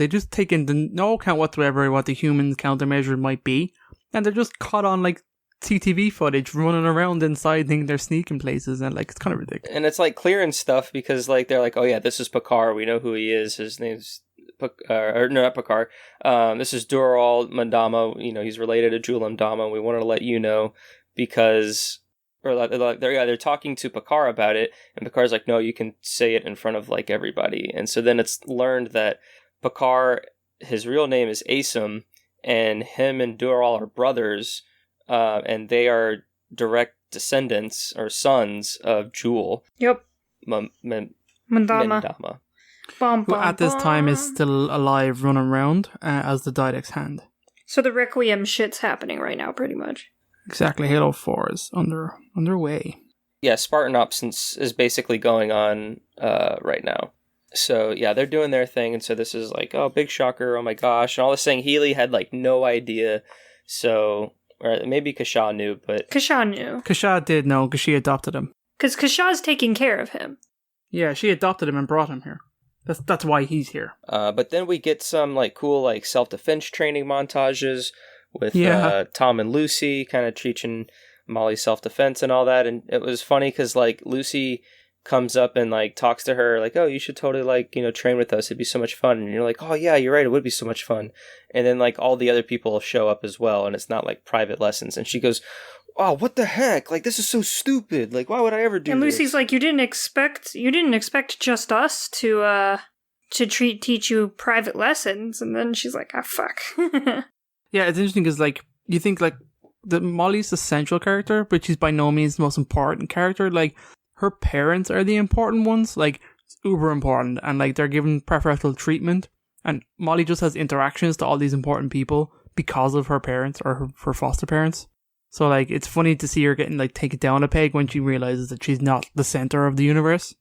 just take into no account whatsoever what the human countermeasure might be, and they're just caught on like CTV footage running around inside thinking they're sneaking places, and like it's kind of ridiculous. And it's like clearing stuff because like they're like, oh yeah, this is Picard, we know who he is, his name's or no, not Picard. This is Dural Mandama, he's related to Jul Mandama, we wanted to let you know because they're talking to Picard about it, and Picard's like, no, you can say it in front of like everybody. And so then it's learned that Picard, his real name is Asim, and him and Dural are brothers, and they are direct descendants or sons of Jul. Yep. Mandama. Who at this time is still alive, running around as the Didact's Hand. So the Requiem shit's happening right now, pretty much. Exactly, Halo 4 is underway. Yeah, Spartan Ops is basically going on right now. So yeah, they're doing their thing, and so this is like, oh, big shocker, oh my gosh. And all this saying Healy had like no idea, so, or maybe Kasha knew, but... Kasha knew. Kasha did know, because she adopted him. Because Kasha's taking care of him. Yeah, she adopted him and brought him here. That's why he's here. But then we get some like cool like self-defense training montages with Tom and Lucy kind of teaching Molly self-defense and all that. And it was funny because like Lucy comes up and like talks to her like, oh, you should totally like, train with us. It'd be so much fun. And you're like, oh yeah, you're right. It would be so much fun. And then like all the other people show up as well. And it's not like private lessons. And she goes, oh, what the heck? Like, this is so stupid. Like, why would I ever do this? And Lucy's like, you didn't expect just us to teach you private lessons. And then she's like, ah, fuck. Yeah, it's interesting because, like, you think, like, Molly's the central character, but she's by no means the most important character. Like, her parents are the important ones, like, uber important, and, like, they're given preferential treatment. And Molly just has interactions to all these important people because of her parents or her foster parents. So, like, it's funny to see her getting, like, taken down a peg when she realizes that she's not the center of the universe.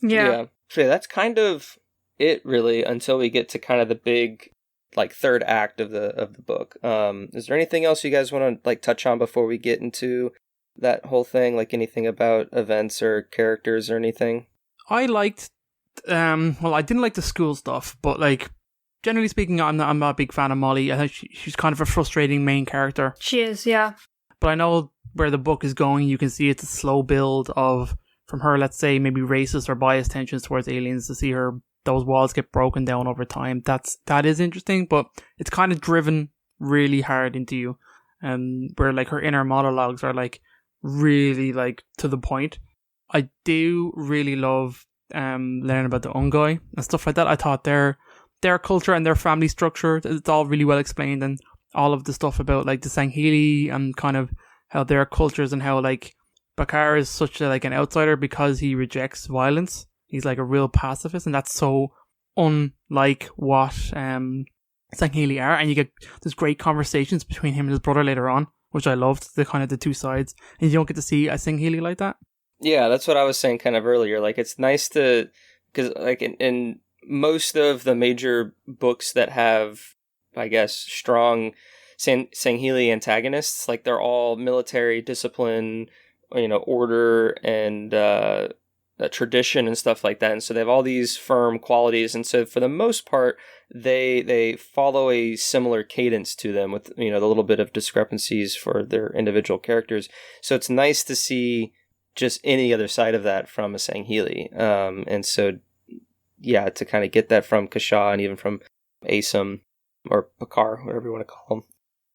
Yeah. So yeah, that's kind of it, really, until we get to kind of the big, like, third act of the book. Is there anything else you guys want to, like, touch on before we get into that whole thing? Like, anything about events or characters or anything? I liked, I didn't like the school stuff, but, like, generally speaking, I'm not a big fan of Molly. I think she's kind of a frustrating main character. She is, yeah. But I know where the book is going. You can see it's a slow build from her, let's say, maybe racist or biased tensions towards aliens, to see those walls get broken down over time. That is interesting, but it's kind of driven really hard into you. Where like her inner monologues are like really like to the point. I do really love learning about the Ungoi and stuff like that. I thought their culture and their family structure, it's all really well explained, and all of the stuff about like the Sangheili and kind of how their cultures and how like Bakar is such like an outsider because he rejects violence. He's like a real pacifist, and that's so unlike what Sangheili are. And you get these great conversations between him and his brother later on, which I loved, the kind of the two sides. And you don't get to see a Sangheili like that. Yeah, that's what I was saying kind of earlier. Like, it's nice to, because like in most of the major books that have, I guess, strong Sangheili antagonists, like they're all military discipline, order and tradition and stuff like that. And so they have all these firm qualities. And so for the most part, they follow a similar cadence to them with, the little bit of discrepancies for their individual characters. So it's nice to see just any other side of that from a Sangheili. And so, yeah, to kind of get that from Kasha and even from Asim or Picard, whatever you want to call him,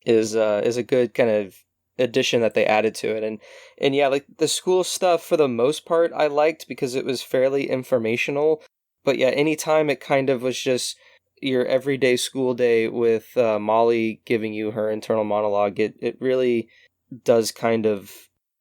is a good kind of addition that they added to it. And yeah, like the school stuff for the most part I liked because it was fairly informational. But yeah, anytime it kind of was just your everyday school day with Molly giving you her internal monologue, it really does kind of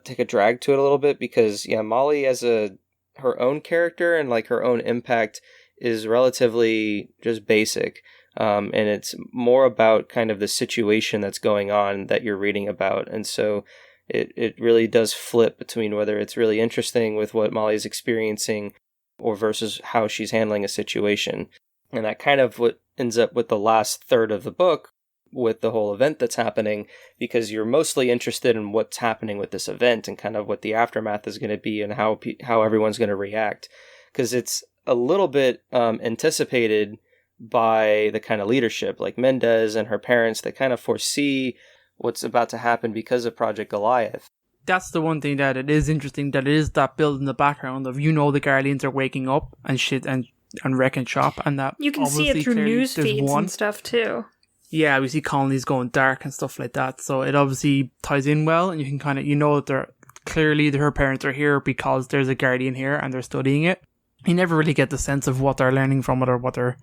take a drag to it a little bit, because yeah, Molly as her own character and like her own impact is relatively just basic. And it's more about kind of the situation that's going on that you're reading about. And so it really does flip between whether it's really interesting with what Molly's experiencing or versus how she's handling a situation. And that kind of what ends up with the last third of the book, with the whole event that's happening, because you're mostly interested in what's happening with this event and kind of what the aftermath is going to be and how everyone's going to react, because it's a little bit anticipated by the kind of leadership, like Mendez and her parents, that kind of foresee what's about to happen because of Project Goliath. That's the one thing that it is interesting, that it is that build in the background of, the Guardians are waking up and shit and wrecking shop, and that you can see it through news feeds and stuff too. Yeah, we see colonies going dark and stuff like that, so it obviously ties in well, and you can kind of, that they're clearly her parents are here because there's a Guardian here and they're studying it. You never really get the sense of what they're learning from it or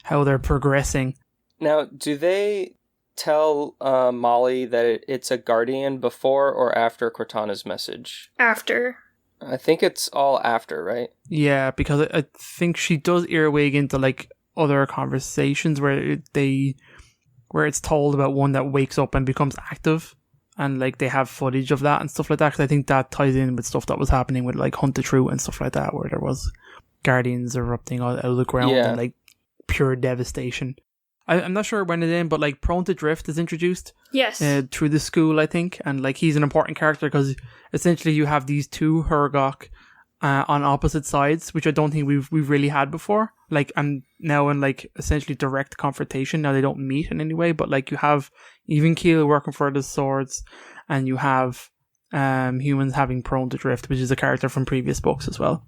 how they're progressing. Now, do they tell Molly that it's a Guardian before or after Cortana's message? After. I think it's all after, right? Yeah, because I think she does earwig into like other conversations where it's told about one that wakes up and becomes active, and like they have footage of that and stuff like that. Because I think that ties in with stuff that was happening with like Hunt the True and stuff like that, where there was Guardians erupting out of the ground and like pure devastation. I'm not sure when it's in, but like Prone to Drift is introduced. Yes. Through the school, I think, and like he's an important character because essentially you have these two Hergok on opposite sides, which I don't think we've really had before. Like, and now in like essentially direct confrontation. Now they don't meet in any way, but like you have Even Keel working for the swords, and you have humans having Prone to Drift, which is a character from previous books as well.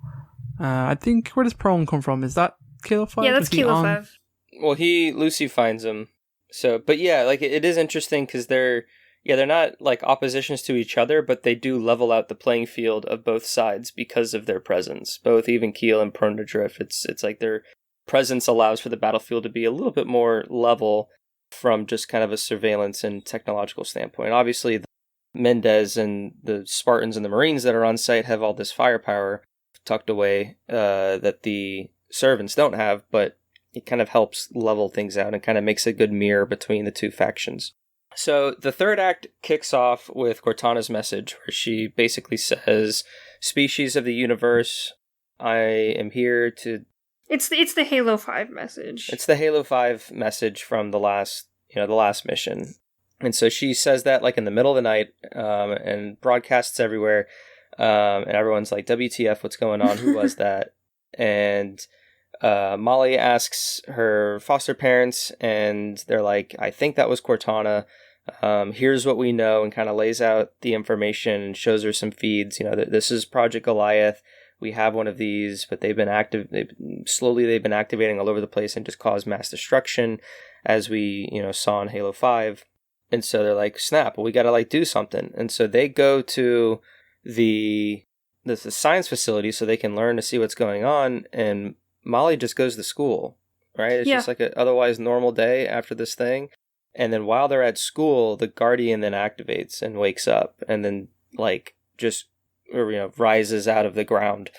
I think, where does Prone come from? Is that Kilo 5? Yeah, that's Kilo 5. Well, Lucy finds him. So, but yeah, like it is interesting because they're not like oppositions to each other, but they do level out the playing field of both sides because of their presence. Both Even Keel and Prone to Drift. It's like their presence allows for the battlefield to be a little bit more level from just kind of a surveillance and technological standpoint. Obviously, the Mendez and the Spartans and the Marines that are on site have all this firepower tucked away that the servants don't have, but it kind of helps level things out and kind of makes a good mirror between the two factions. So the third act kicks off with Cortana's message, where she basically says, "Species of the universe, I am here to..." It's the Halo 5 message. It's the Halo 5 message from the last mission. And so she says that like in the middle of the night, and broadcasts everywhere, and everyone's like, WTF, what's going on? Who was that? And Molly asks her foster parents, and they're like, I think that was Cortana. Here's what we know, and kind of lays out the information and shows her some feeds. This is Project Goliath. We have one of these, but they've been activating all over the place and just caused mass destruction, as we saw in Halo 5. And so they're like, snap, we gotta like do something. And so they go to the science facility so they can learn to see what's going on, and Molly just goes to school, right? It's just like an otherwise normal day after this thing. And then while they're at school, the Guardian then activates and wakes up, and then like just rises out of the ground.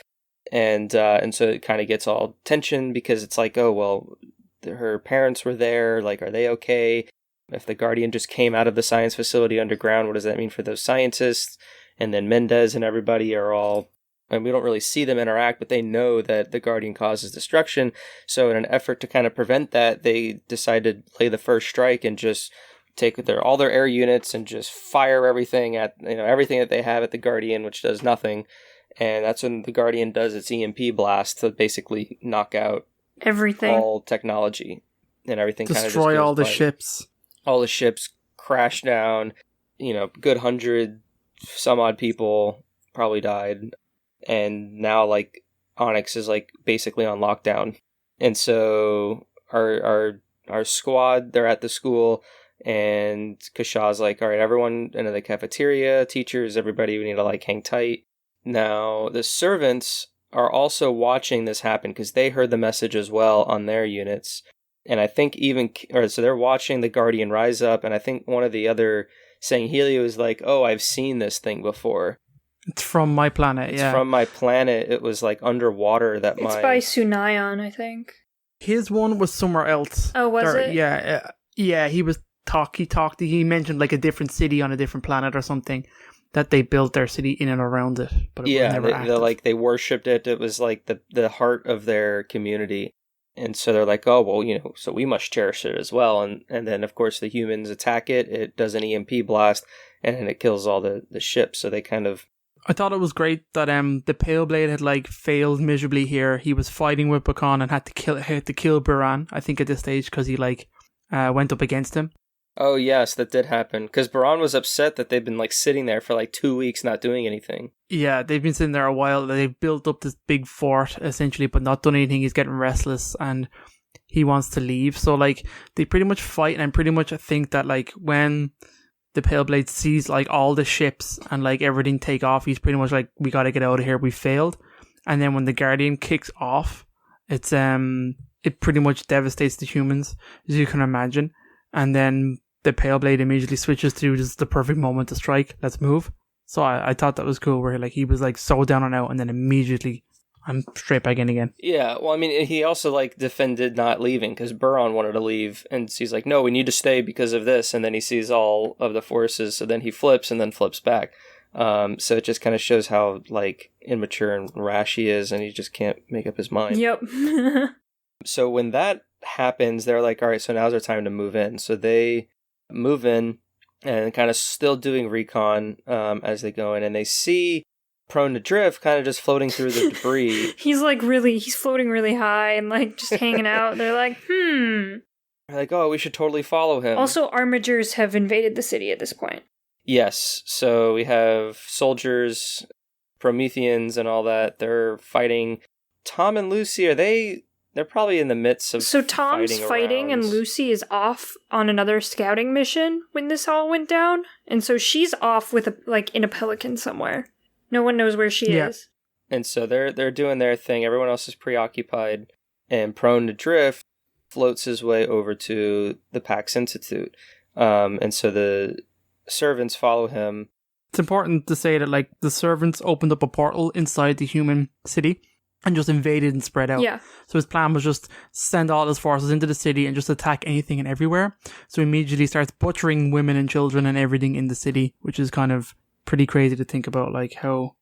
And so it kind of gets all tension because it's like, oh, well, her parents were there. Like, are they okay? If the Guardian just came out of the science facility underground, what does that mean for those scientists? And then Mendez and everybody are all, and we don't really see them interact, but they know that the Guardian causes destruction. So in an effort to kind of prevent that, they decided to play the first strike and just take all their air units and just fire everything at everything that they have at the Guardian, which does nothing. And that's when the Guardian does its EMP blast to basically knock out everything, all technology, and everything. Destroy all the ships. All the ships crash down. Good 100 some odd people probably died. And now like Onyx is like basically on lockdown. And so our squad, they're at the school, and Kashaw's like, all right, everyone into the cafeteria, teachers, everybody, we need to like hang tight. Now the servants are also watching this happen because they heard the message as well on their units. And I think so they're watching the Guardian rise up, and I think one of the other saying Helio is like, oh, I've seen this thing before. It's from my planet, It's from my planet. It was like underwater that It's by Sunayon, I think. His one was somewhere else. Oh, was it? Yeah, he mentioned like a different city on a different planet or something, that they built their city in and around it. But it was never active. They worshipped it. It was like the heart of their community. And so they're like, oh, well, so we must cherish it as well. And then, of course, the humans attack it. It does an EMP blast, and then it kills all the ships. So they kind of... I thought it was great that the Pale Blade had failed miserably here. He was fighting with Bakan and had to kill Buran, I think, at this stage, because he went up against him. Oh, yes, that did happen. Because Buran was upset that they've been sitting there for 2 weeks not doing anything. Yeah, they've been sitting there a while. They've built up this big fort, essentially, but not done anything. He's getting restless and he wants to leave. So, they pretty much fight, and I pretty much think that, when the Pale Blade sees, all the ships and, everything take off, he's pretty much we gotta get out of here, we failed. And then when the Guardian kicks off, it pretty much devastates the humans, as you can imagine. And then the Pale Blade immediately switches to just the perfect moment to strike. Let's move. So I thought that was cool, where he was so down and out, and then immediately I'm straight back in again. Yeah, well, I mean, he also defended not leaving because Buran wanted to leave, and he's like, no, we need to stay because of this. And then he sees all of the forces, so then he flips and then flips back. So it just kind of shows how immature and rash he is, and he just can't make up his mind. Yep. So when that happens, they're like, all right, so now's our time to move in. So they move in and kind of still doing recon as they go in, and they see Prone to Drift kind of just floating through the debris. He's floating really high and just hanging out. They're like, They're like, oh, we should totally follow him. Also, armigers have invaded the city at this point. Yes, so we have soldiers, Prometheans and all that. They're fighting. Tom and Lucy, they're probably in the midst of So Tom's fighting and Lucy is off on another scouting mission when this all went down. And so she's off with in a pelican somewhere. No one knows where she is. And so they're doing their thing. Everyone else is preoccupied. And Prone to Drift floats his way over to the Pax Institute. And so the servants follow him. It's important to say that the servants opened up a portal inside the human city and just invaded and spread out. Yeah. So his plan was just send all his forces into the city and just attack anything and everywhere. So he immediately starts butchering women and children and everything in the city, which is kind of pretty crazy to think about, how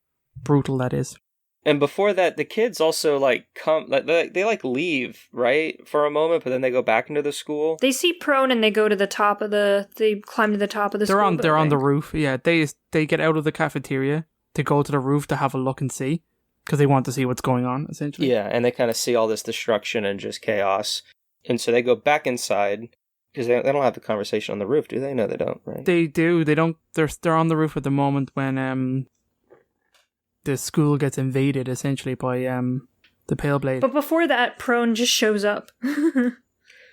brutal that is. And before that, the kids also come, they leave, right, for a moment, but then they go back into the school. They see Prone and they go to the top of they climb to the top of the school. They're on the roof. Yeah, they get out of the cafeteria to go to the roof to have a look and see, because they want to see what's going on, essentially. Yeah, and they kind of see all this destruction and just chaos. And so they go back inside, because they don't have the conversation on the roof, do they? No, they don't, right? They do. They don't. They're on the roof at the moment when the school gets invaded, essentially, by the Pale Blade. But before that, Prone just shows up.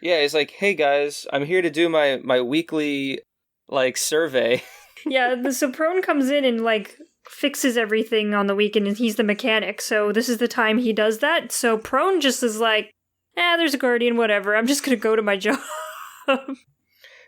Yeah, he's like, hey guys, I'm here to do my weekly, survey. Yeah, so Prone comes in and, fixes everything on the weekend, and he's the mechanic, so this is the time he does that. So Prone just is like, there's a guardian, whatever, I'm just gonna go to my job.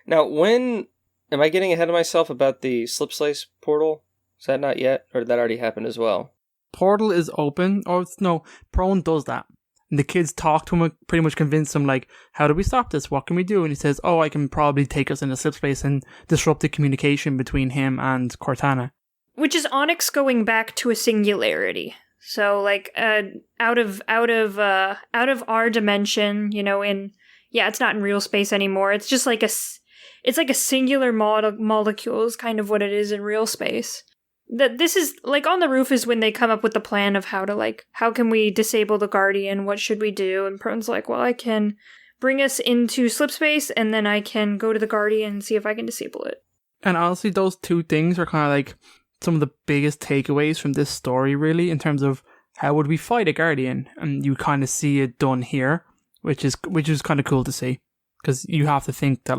Now, am I getting ahead of myself about the Slip Slice portal? Is that not yet? Or did that already happen as well? Portal is open. No, Prone does that. And the kids talk to him, pretty much convince him, how do we stop this? What can we do? And he says, I can probably take us into Slip Space and disrupt the communication between him and Cortana. Which is Onyx going back to a singularity. So, out of our dimension, it's not in real space anymore. It's just it's like a singular molecule is kind of what it is in real space. This is, on the roof is when they come up with the plan of how to, how can we disable the Guardian? What should we do? And Prone's like, well, I can bring us into slip space, and then I can go to the Guardian and see if I can disable it. And honestly, those two things are kind of, some of the biggest takeaways from this story, really, in terms of how would we fight a Guardian? And you kind of see it done here, which is kind of cool to see. Because you have to think that,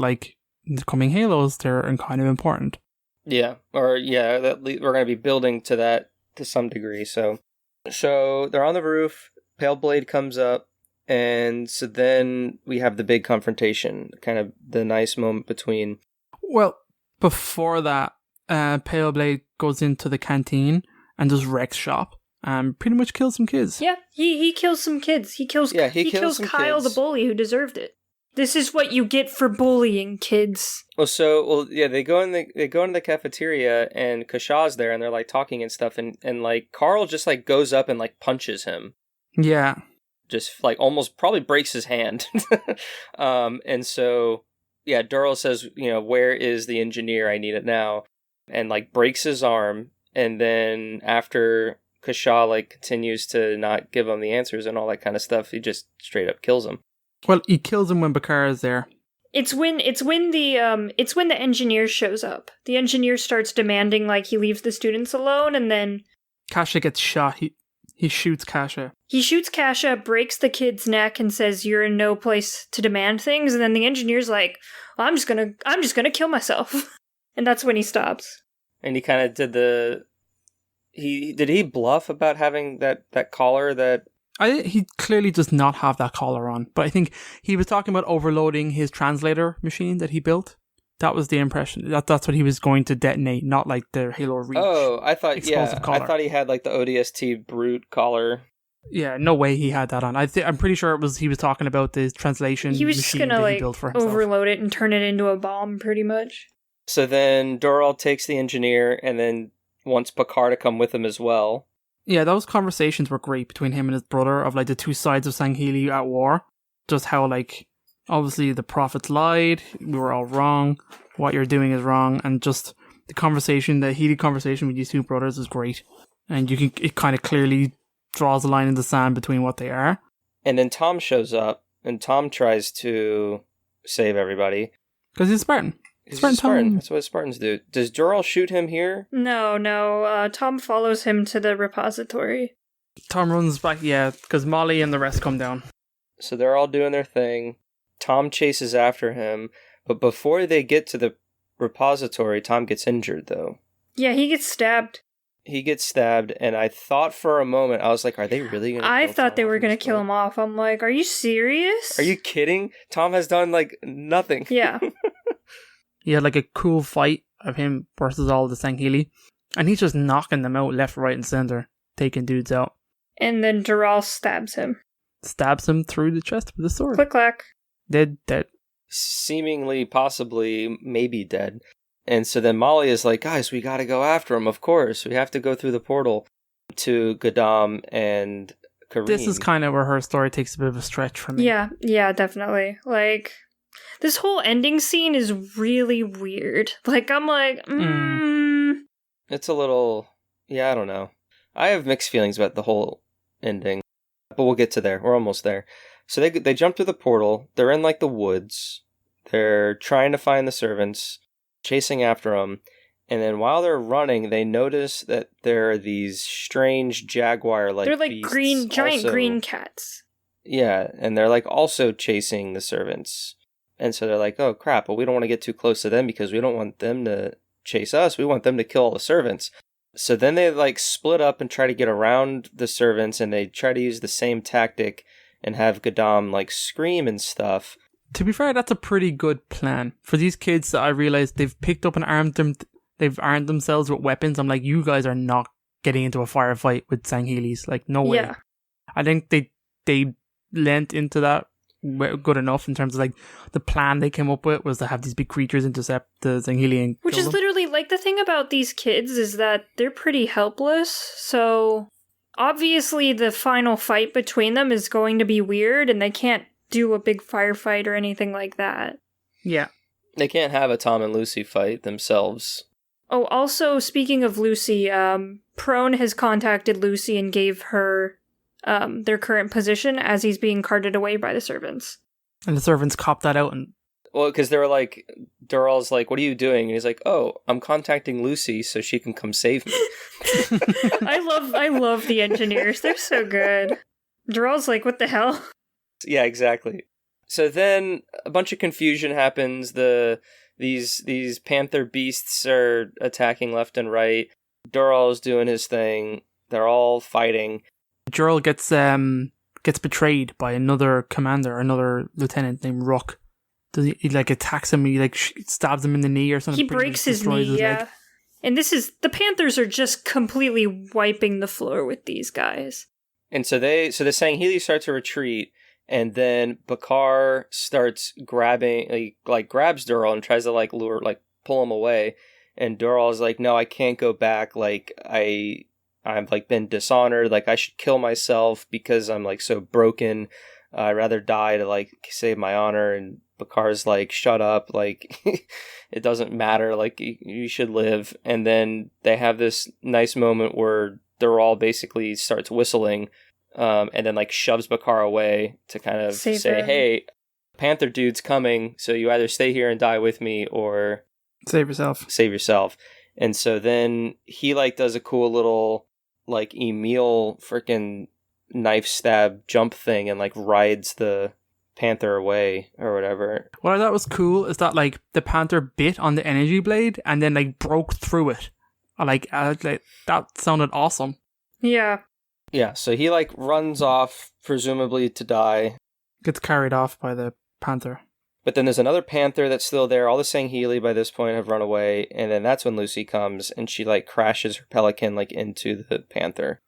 in the coming Halos, they're kind of important. Yeah, we're going to be building to that to some degree. So they're on the roof, Pale Blade comes up, and so then we have the big confrontation, kind of the nice moment between... Well, before that, Pale Blade goes into the canteen and just wrecks shop and pretty much kills some kids. Yeah, he kills some kids. He kills Kyle kids. The bully who deserved it. This is what you get for bullying, kids. They go in the cafeteria and Kashaw's there and they're talking and stuff and Carl just goes up and punches him. Yeah. just like almost probably breaks his hand. And so, yeah, Dural says, where is the engineer? I need it now. And like breaks his arm. And then after Kasha like continues to not give him the answers and all that kind of stuff, he just straight up kills him. Well, he kills him when Bakar is there. It's when the engineer shows up. The engineer starts demanding like he leaves the students alone, and then Kasha gets shot. He shoots Kasha. He shoots Kasha, breaks the kid's neck, and says, "You're in no place to demand things." And then the engineer's like, well, "I'm just gonna kill myself," and that's when he stops. And he kind of did did he bluff about having that collar that? He clearly does not have that collar on, but I think he was talking about overloading his translator machine that he built. That was the impression. That's what he was going to detonate, not like the Halo Reach. Oh, I thought collar. I thought he had like the ODST brute collar. Yeah, no way he had that on. I'm pretty sure he was talking about the translation. He was just gonna like overload it and turn it into a bomb, pretty much. So then Dural takes the engineer and then wants Bakar to come with him as well. Yeah, those conversations were great between him and his brother of like the two sides of Sangheili at war. Just how like obviously the prophets lied, we were all wrong, what you're doing is wrong, and just the heated conversation with these two brothers is great. And it kind of clearly draws a line in the sand between what they are. And then Tom shows up, and Tom tries to save everybody. Because he's a Spartan. He's a Spartan. That's what Spartans do. Does Dural shoot him here? No. Tom follows him to the repository. Tom runs back, yeah, because Molly and the rest come down. So they're all doing their thing. Tom chases after him, but before they get to the repository, Tom gets injured, though. Yeah, he gets stabbed. And I thought for a moment, I was like, are they really going to I thought they were going to kill him off. I'm like, are you serious? Are you kidding? Tom has done, like, nothing. Yeah. He had, like, a cool fight of him versus all the Sangheili, and he's just knocking them out left, right, and center, taking dudes out. And then Dural stabs him. Stabs him through the chest with a sword. Click-clack. Dead. Seemingly, possibly, maybe dead. And so then Molly is like, guys, we gotta go after him, of course. We have to go through the portal to Gadam and Kareem. This is kind of where her story takes a bit of a stretch for me. Yeah, definitely. Like, this whole ending scene is really weird. Like, I'm like, It's a little, I don't know. I have mixed feelings about the whole ending, but we'll get to there. We're almost there. So they jump through the portal. They're in, like, the woods. They're trying to find the servants, chasing after them. And then while they're running, they notice that there are these strange jaguar-like they're like beasts giant green cats. Yeah, and they're, like, also chasing the servants. And so they're like, oh, crap, but we don't want to get too close to them because we don't want them to chase us. We want them to kill all the servants. So then they, like, split up and try to get around the servants, and they try to use the same tactic and have Gadam, like, scream and stuff. To be fair, that's a pretty good plan. For these kids that I realize they've picked up and they've armed themselves with weapons. I'm like, you guys are not getting into a firefight with Sangheilis. Like, no way. Yeah. I think they lent into that good enough in terms of, like, the plan they came up with was to have these big creatures intercept the Sangheili and which is them. Literally, like, the thing about these kids is that they're pretty helpless, so obviously the final fight between them is going to be weird, and they can't do a big firefight or anything like that. Yeah. They can't have a Tom and Lucy fight themselves. Oh, also, speaking of Lucy, Prone has contacted Lucy and gave her their current position as he's being carted away by the servants. And the servants cop that out. Well, because they were like, Dural's like, what are you doing? And he's like, oh, I'm contacting Lucy so she can come save me. I love the engineers. They're so good. Dural's like, what the hell? Yeah, exactly. So then a bunch of confusion happens. These panther beasts are attacking left and right. Dural's doing his thing. They're all fighting. Dural gets betrayed by another commander, another lieutenant named Rook. He like attacks him. He like stabs him in the knee or something. He breaks his knee. Yeah. And the Panthers are just completely wiping the floor with these guys. And so the Sangheili start to retreat. And then Bakar starts grabbing, like grabs Dural and tries to pull him away. And Dural's like, no, I can't go back. Like, I've like been dishonored, like I should kill myself because I'm like so broken. I'd rather die to like save my honor. And Bakar's like, shut up, like it doesn't matter, like you should live. And then they have this nice moment where Dural basically starts whistling, and then like shoves Bakar away to kind of say, hey, Panther dude's coming, so you either stay here and die with me or save yourself. And so then he like does a cool little like Emil freaking knife stab jump thing and like rides the Panther away or whatever. What I thought was cool is that like the Panther bit on the energy blade and then like broke through it. Like that sounded awesome. Yeah. Yeah, so he like runs off, presumably to die. Gets carried off by the Panther. But then there's another Panther that's still there. All the Sangheili by this point have run away, and then that's when Lucy comes and she like crashes her pelican like into the Panther.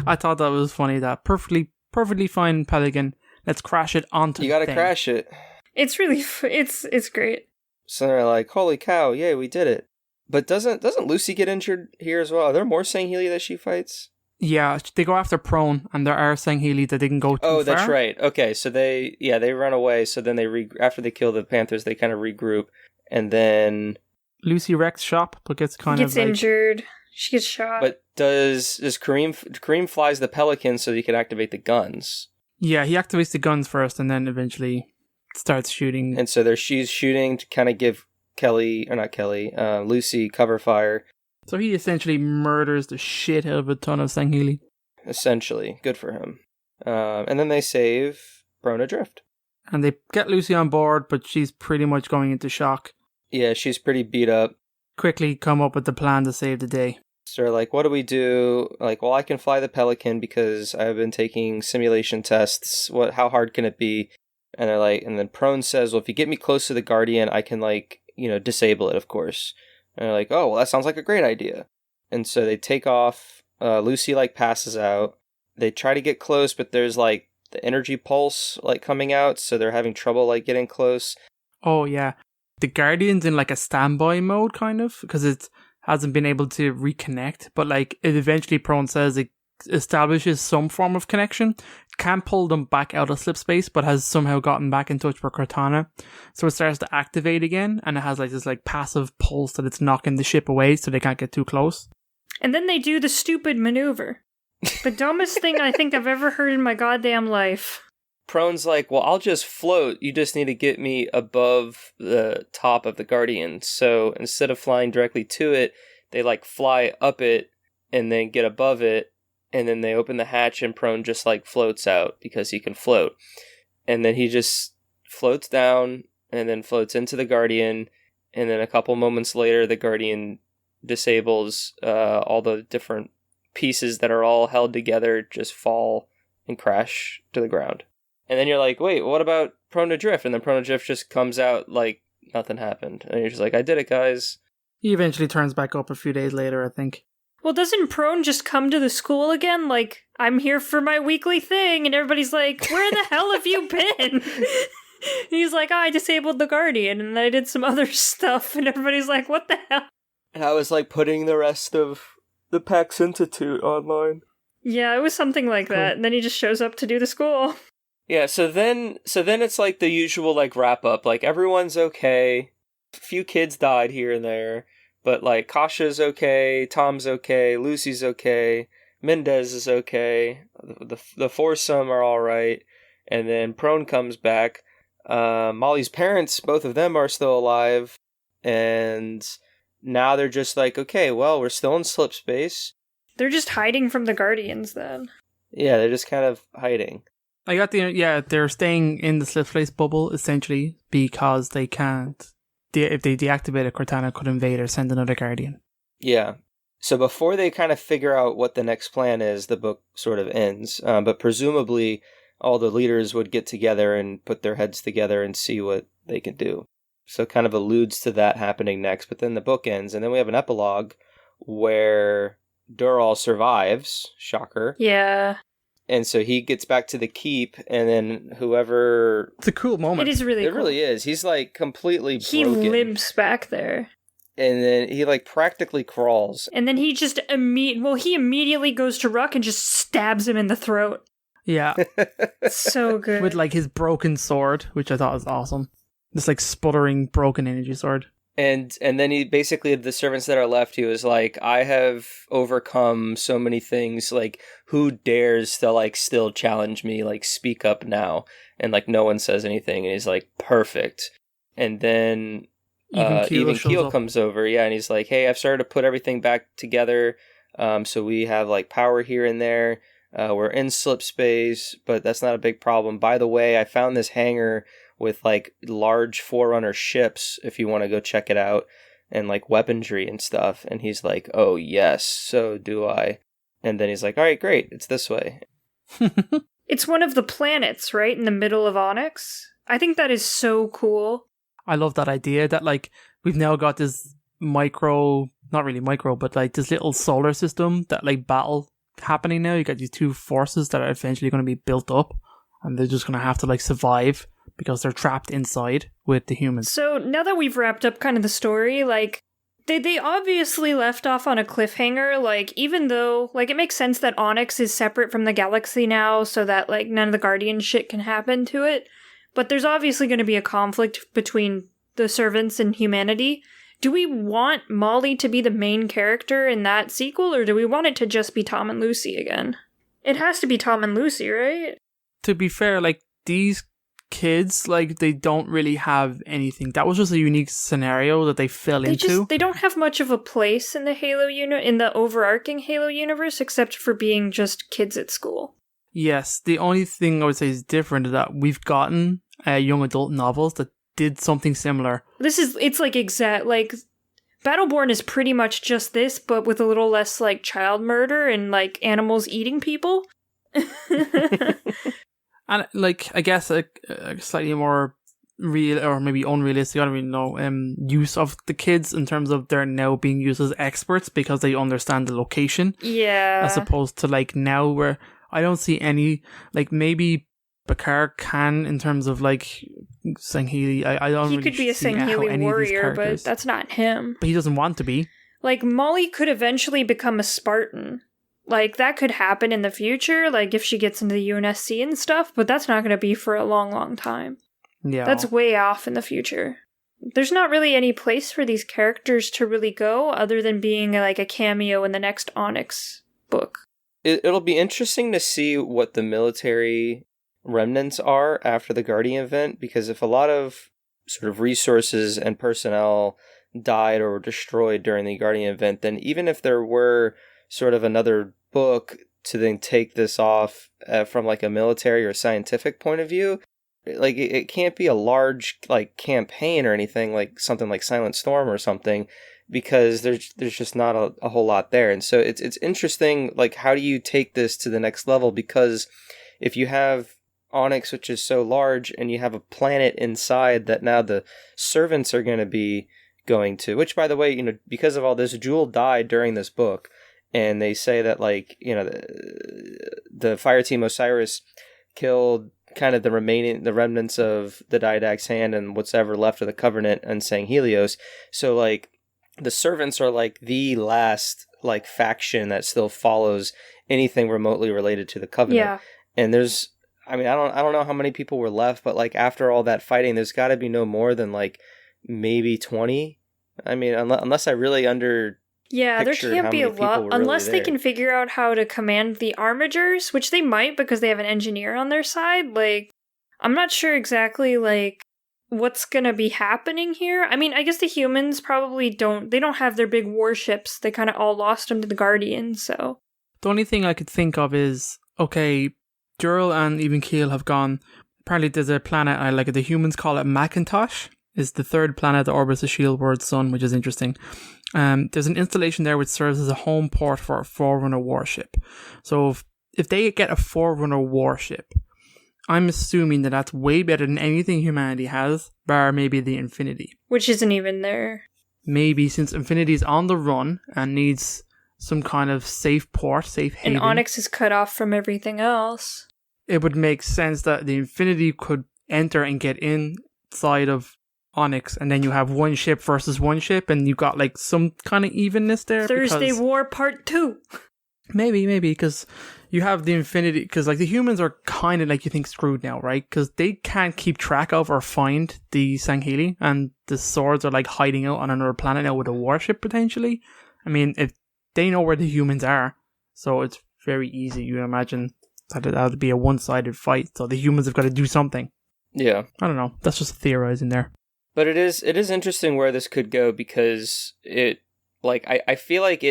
I thought that was funny. That perfectly fine pelican. Let's crash it onto. You gotta crash it. It's really it's great. So they're like, "Holy cow! Yay, we did it!" But doesn't Lucy get injured here as well? Are there more Sangheili that she fights? Yeah, they go after Prone, and there are Sangheili that they can go too far. Oh, that's right. Okay, so they run away. So then after they kill the Panthers, they kind of regroup, and then Lucy wrecks shop, but gets injured. She gets shot. But does Kareem flies the Pelican so he can activate the guns? Yeah, he activates the guns first, and then eventually starts shooting. And so she's shooting to kind of give Lucy cover fire. So he essentially murders the shit out of a ton of Sangheili. Essentially. Good for him. And then they save Prone adrift. And they get Lucy on board, but she's pretty much going into shock. Yeah, she's pretty beat up. Quickly come up with the plan to save the day. So they're like, what do we do? Like, well, I can fly the Pelican because I've been taking simulation tests. How hard can it be? And they're like, and then Prone says, well, if you get me close to the Guardian, I can like, disable it, of course. And they're like, oh, well, that sounds like a great idea. And so they take off. Lucy, like, passes out. They try to get close, but there's, like, the energy pulse, like, coming out. So they're having trouble, like, getting close. Oh, yeah. The Guardian's in, like, a standby mode, kind of, because it hasn't been able to reconnect. But, like, it eventually, Prone says, it establishes some form of connection. Can't pull them back out of slip space, but has somehow gotten back in touch with Cortana. So it starts to activate again, and it has like this like passive pulse that it's knocking the ship away so they can't get too close. And then they do the stupid maneuver. The dumbest thing I think I've ever heard in my goddamn life. Prone's like, well, I'll just float. You just need to get me above the top of the Guardian. So instead of flying directly to it, they like fly up it and then get above it. And then they open the hatch and Prone just like floats out because he can float. And then he just floats down and then floats into the Guardian. And then a couple moments later, the Guardian disables all the different pieces that are all held together, just fall and crash to the ground. And then you're like, wait, what about Prone Adrift? And then Prone Adrift just comes out like nothing happened. And you're just like, I did it, guys. He eventually turns back up a few days later, I think. Well, doesn't Prone just come to the school again? Like, I'm here for my weekly thing, and everybody's like, where the hell have you been? He's like, I disabled the Guardian, and I did some other stuff, and everybody's like, what the hell? And I was like putting the rest of the Pax Institute online. Yeah, it was something like that, and then he just shows up to do the school. Yeah, so then it's like the usual like wrap up, like everyone's okay, a few kids died here and there. But, like, Kasha's okay, Tom's okay, Lucy's okay, Mendez is okay, the foursome are alright, and then Prone comes back. Molly's parents, both of them are still alive, and now they're just like, okay, well, we're still in slip space. They're just hiding from the Guardians, then. Yeah, they're just kind of hiding. They're staying in the slip space bubble, essentially, because they can't. If they deactivate it, Cortana could invade or send another Guardian. Yeah. So before they kind of figure out what the next plan is, the book sort of ends. But presumably, all the leaders would get together and put their heads together and see what they can do. So it kind of alludes to that happening next. But then the book ends, and then we have an epilogue where Dural survives. Shocker. Yeah. And so he gets back to the keep, and then whoever... It's a cool moment. It is really cool. It really is. He's, like, completely broken. He limps back there. And then he like practically crawls. And then he just he immediately goes to Ruck and just stabs him in the throat. Yeah. So good. With like his broken sword, which I thought was awesome. This like sputtering broken energy sword. And then he basically, the servants that are left, he was like, I have overcome so many things, like, who dares to like still challenge me, like, speak up now. And like no one says anything, and he's like, perfect. And then even Keel comes over, and he's like, hey, I've started to put everything back together, so we have like power here and there. We're in slip space, but that's not a big problem. By the way, I found this hangar with like large Forerunner ships, if you want to go check it out, and like weaponry and stuff. And he's like, oh yes, so do I. And then he's like, all right, great, it's this way. It's one of the planets, right, in the middle of Onyx. I think that is so cool. I love that idea that like we've now got this not really micro, but like this little solar system that like battle happening now. You got these two forces that are eventually going to be built up, and they're just going to have to like survive because they're trapped inside with the humans. So now that we've wrapped up kind of the story, like they obviously left off on a cliffhanger. Like, even though like it makes sense that Onyx is separate from the galaxy now, so that like none of the Guardian shit can happen to it. But there's obviously going to be a conflict between the servants and humanity. Do we want Molly to be the main character in that sequel, or do we want it to just be Tom and Lucy again? It has to be Tom and Lucy, right? To be fair, like, these kids, like, they don't really have anything. That was just a unique scenario that they fell into. They don't have much of a place in the in the overarching Halo universe, except for being just kids at school. Yes, the only thing I would say is different is that we've gotten young adult novels that did something similar. It's like exact, like, Battleborn is pretty much just this, but with a little less, like, child murder and, like, animals eating people. And, like, I guess a slightly more real, or maybe unrealistic, I don't really know, use of the kids in terms of they're now being used as experts because they understand the location. Yeah. As opposed to, like, now where I don't see any, like, maybe Bakar can in terms of like Sangheili. I don't. He really could be a Sangheili warrior, but that's not him. But he doesn't want to be. Like, Molly could eventually become a Spartan. Like, that could happen in the future, like if she gets into the UNSC and stuff. But that's not going to be for a long, long time. Yeah, that's way off in the future. There's not really any place for these characters to really go, other than being like a cameo in the next Onyx book. It'll be interesting to see what the military remnants are after the Guardian event, because if a lot of sort of resources and personnel died or were destroyed during the Guardian event, then even if there were sort of another book to then take this off from like a military or scientific point of view, like it can't be a large like campaign or anything like something like Silent Storm or something, because there's just not a whole lot there. And so it's interesting, like, how do you take this to the next level? Because if you have Onyx, which is so large, and you have a planet inside that now the servants are going to be going to, which, by the way, you know, because of all this, Jewel died during this book, and they say that, like, you know, the fire team Osiris killed kind of the remnants of the Diadac's hand and what's ever left of the Covenant and Sanghelios. So, like, the servants are like the last like faction that still follows anything remotely related to the Covenant. Yeah. And there's, I mean, I don't know how many people were left, but like after all that fighting, there's got to be no more than like maybe 20. I mean, unless I really yeah, there can't be a lot unless they can figure out how to command the Armigers, which they might because they have an engineer on their side. Like, I'm not sure exactly like what's gonna be happening here. I mean, I guess the humans probably don't have their big warships. They kind of all lost them to the Guardians, so. The only thing I could think of is, okay, Dural and even Keel have gone, apparently there's a planet, I like it, the humans call it Macintosh, is the third planet that orbits the Shieldward sun, which is interesting. There's an installation there which serves as a home port for a Forerunner warship. So if they get a Forerunner warship, I'm assuming that that's way better than anything humanity has, bar maybe the Infinity. Which isn't even there. Maybe since Infinity's on the run and needs some kind of safe port, safe haven. And Onyx is cut off from everything else. It would make sense that the Infinity could enter and get inside of Onyx, and then you have one ship versus one ship, and you got like some kind of evenness there. Thursday War Part 2. Maybe, because you have the Infinity, because like the humans are kind of like, you think, screwed now, right? Because they can't keep track of or find the Sangheili, and the swords are like hiding out on another planet now with a warship potentially. I mean, if they know where the humans are, so it's very easy, you imagine, that it would be a one-sided fight, so the humans have got to do something. Yeah. I don't know, that's just theorizing there. But it is interesting where this could go, because it, like, I feel like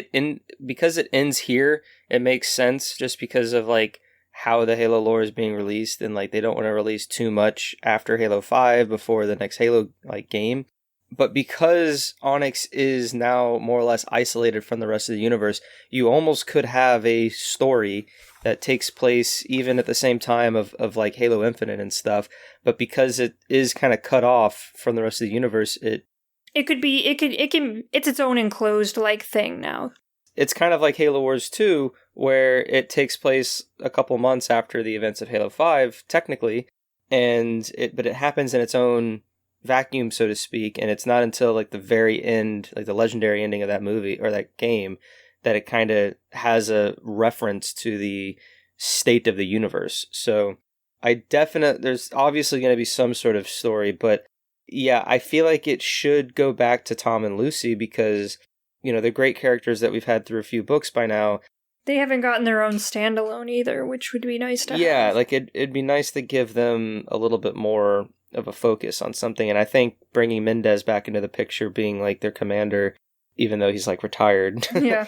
because it ends here, it makes sense just because of like how the Halo lore is being released, and like they don't want to release too much after Halo 5 before the next Halo like game. But because Onyx is now more or less isolated from the rest of the universe, you almost could have a story that takes place even at the same time of like Halo Infinite and stuff. But because it is kind of cut off from the rest of the universe, it's its own enclosed like thing now. It's kind of like Halo Wars 2, where it takes place a couple months after the events of Halo 5, technically, but it happens in its own vacuum, so to speak, and it's not until like the very end, like the legendary ending of that movie or that game, that it kind of has a reference to the state of the universe. So there's obviously going to be some sort of story, but yeah, I feel like it should go back to Tom and Lucy, because, you know, they're great characters that we've had through a few books by now. They haven't gotten their own standalone either, which would be nice to have. Yeah, like it'd be nice to give them a little bit more of a focus on something, and I think bringing Mendez back into the picture, being like their commander, even though he's like retired. Yeah.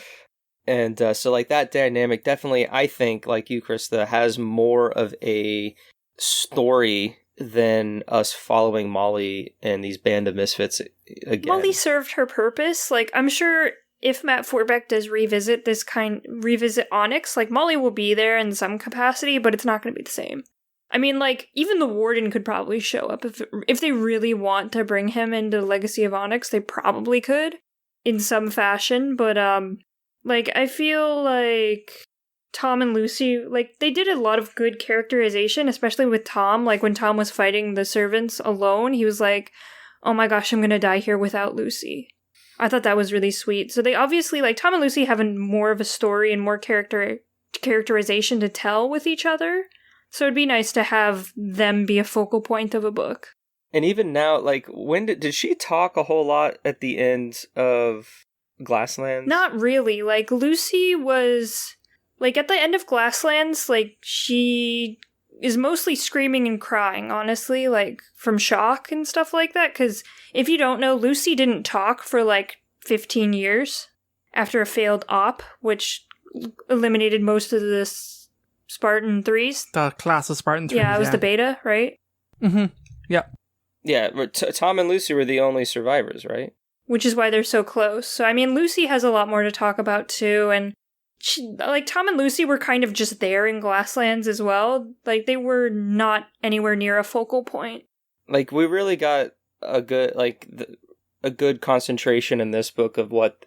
And so like that dynamic definitely, I think, like you, Krysta, has more of a story than us following Molly and these band of misfits again. Molly served her purpose. Like, I'm sure if Matt Forbeck does revisit Onyx, like, Molly will be there in some capacity, but it's not going to be the same. I mean, like, even the Warden could probably show up if they really want to bring him into Legacy of Onyx. They probably could in some fashion, but like, I feel like Tom and Lucy, like, they did a lot of good characterization, especially with Tom. Like, when Tom was fighting the servants alone, he was like, oh my gosh, I'm gonna die here without Lucy. I thought that was really sweet. So they obviously, like, Tom and Lucy have more of a story and more characterization to tell with each other. So it'd be nice to have them be a focal point of a book. And even now, like, when did she talk a whole lot at the end of Glasslands? Not really. Like, Lucy was, like, at the end of Glasslands, like, she is mostly screaming and crying, honestly, like, from shock and stuff like that. Because if you don't know, Lucy didn't talk for, like, 15 years after a failed op, which eliminated most of the Spartan 3s. The class of Spartan 3s. Yeah, it was the beta, right? Mm-hmm. Yeah. Yeah, Tom and Lucy were the only survivors, right? Which is why they're so close. So, I mean, Lucy has a lot more to talk about, too, and like, Tom and Lucy were kind of just there in Glasslands as well. Like, they were not anywhere near a focal point. Like, we really got a good, like, a good concentration in this book of what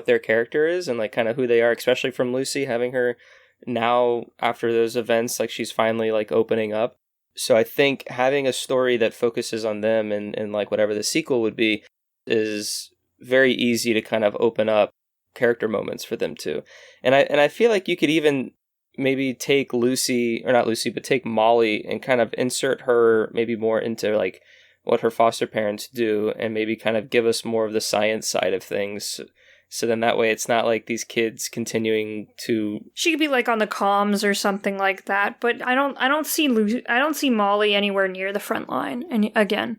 their character is and, like, kind of who they are, especially from Lucy, having her now, after those events, like, she's finally, like, opening up. So I think having a story that focuses on them and like, whatever the sequel would be is very easy to kind of open up character moments for them too. And I feel like you could even maybe take take Molly and kind of insert her maybe more into, like, what her foster parents do, and maybe kind of give us more of the science side of things. So then that way it's not like these kids continuing to... She could be, like, on the comms or something like that, but I don't see Molly anywhere near the front line, and again.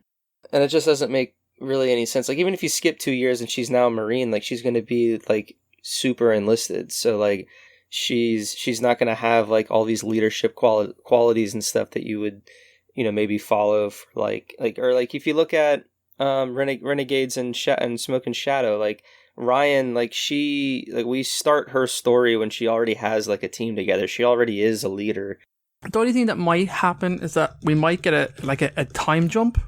And it just doesn't make really any sense. Like, even if you skip 2 years and she's now a Marine, like, she's going to be, like, super enlisted. So, like, she's not going to have, like, all these leadership qualities and stuff that you would, you know, maybe follow for, like, or, like, if you look at Renegades and Smoke and Shadow, like, Ryan, like, we start her story when she already has, like, a team together. She already is a leader. The only thing that might happen is that we might get a time jump,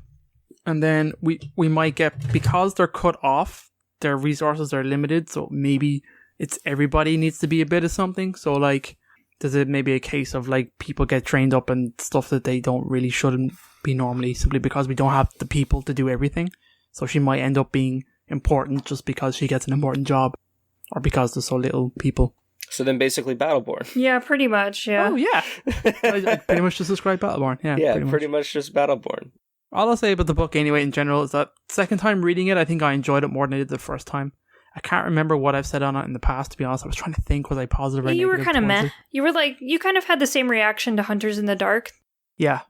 and then we might get, because they're cut off, their resources are limited, so maybe it's everybody needs to be a bit of something. So, like, there's maybe a case of, like, people get trained up and stuff that they don't really shouldn't be normally, simply because we don't have the people to do everything. So she might end up being important just because she gets an important job, or because there's so little people. So then basically Battleborn. Yeah, pretty much, yeah. Oh, yeah. I pretty much just described Battleborn. Yeah, pretty much just Battleborn. All I'll say about the book anyway in general is that second time reading it, I think I enjoyed it more than I did the first time. I can't remember what I've said on it in the past, to be honest. I was trying to think, was I positive or negative? You were kind of meh. It? You were like, you kind of had the same reaction to Hunters in the Dark. Yeah.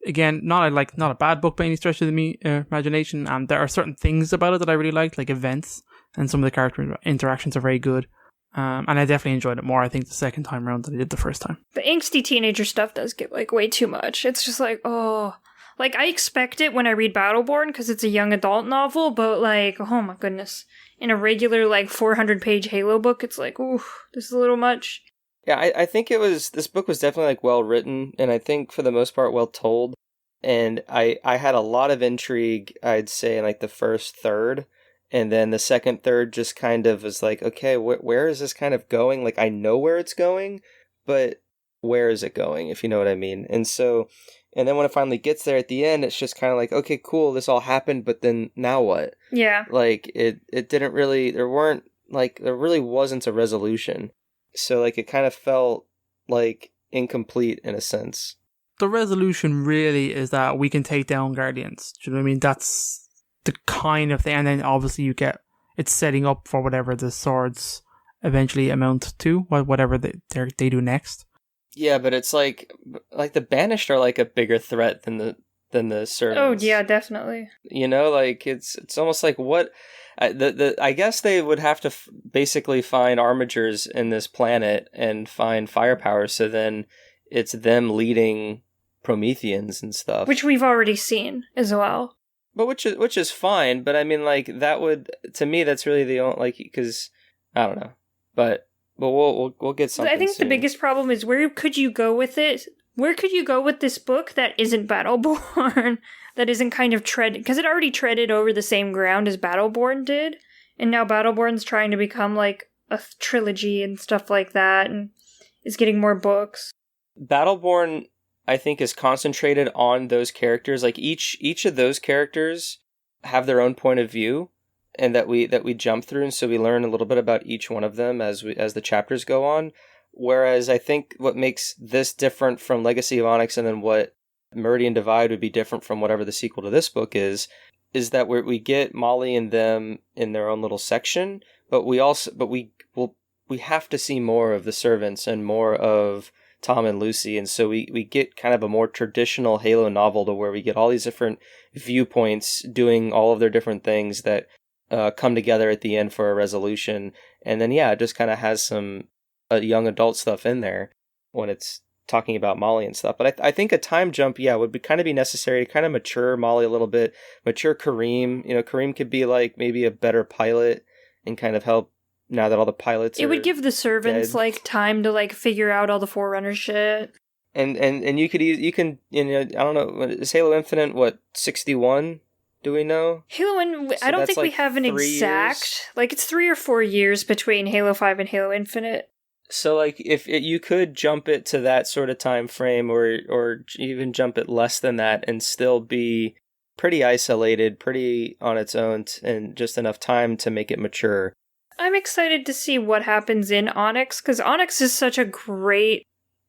Again, not a bad book by any stretch of the imagination, and there are certain things about it that I really liked, like events, and some of the character interactions are very good. And I definitely enjoyed it more, I think, the second time around than I did the first time. The angsty teenager stuff does get, like, way too much. It's just like, oh... Like, I expect it when I read Battleborn, because it's a young adult novel, but, like, oh my goodness. In a regular, like, 400-page Halo book, it's like, ooh, this is a little much. Yeah, I think this book was definitely, like, well-written, and I think, for the most part, well-told. And I had a lot of intrigue, I'd say, in, like, the first third. And then the second third just kind of was like, okay, where is this kind of going? Like, I know where it's going, but where is it going, if you know what I mean? And then when it finally gets there at the end, it's just kind of like, okay, cool, this all happened, but then now what? Yeah. Like, it didn't really, there really wasn't a resolution. So, like, it kind of felt, like, incomplete in a sense. The resolution really is that we can take down Guardians. Do you know what I mean? That's the kind of thing. And then obviously you get, it's setting up for whatever the swords eventually amount to, whatever they do next. Yeah, but it's like the Banished are like a bigger threat than the servants. Oh yeah, definitely. You know, like it's almost like what I guess they would have to basically find armigers in this planet and find firepower. So then it's them leading Prometheans and stuff, which we've already seen as well. But which is fine. But I mean, like that would, to me, that's really the only, like, because I don't know, but. But we'll get something. I think soon. The biggest problem is, where could you go with it? Where could you go with this book that isn't Battleborn? That isn't kind of because it already treaded over the same ground as Battleborn did, and now Battleborn's trying to become like a trilogy and stuff like that, and is getting more books. Battleborn, I think, is concentrated on those characters. Like each of those characters have their own point of view. And that we jump through, and so we learn a little bit about each one of them as the chapters go on. Whereas I think what makes this different from Legacy of Onyx, and then what Meridian Divide would be different from whatever the sequel to this book is that we get Molly and them in their own little section, but we have to see more of the servants and more of Tom and Lucy, and so we get kind of a more traditional Halo novel to where we get all these different viewpoints doing all of their different things that come together at the end for a resolution. And then, yeah, it just kind of has some young adult stuff in there when it's talking about Molly and stuff. But I think a time jump, yeah, would be necessary to kind of mature Molly a little bit, mature Kareem. You know, Kareem could be like maybe a better pilot and kind of help now that all the pilots it would give the servants dead. Like time to like figure out all the Forerunner shit. And you can I don't know, is Halo Infinite what, 61? Do we know? I don't think we have an exact years? Like it's 3 or 4 years between Halo 5 and Halo Infinite. So like if you could jump it to that sort of time frame, or even jump it less than that, and still be pretty isolated, pretty on its own, and just enough time to make it mature. I'm excited to see what happens in Onyx, because Onyx is such a great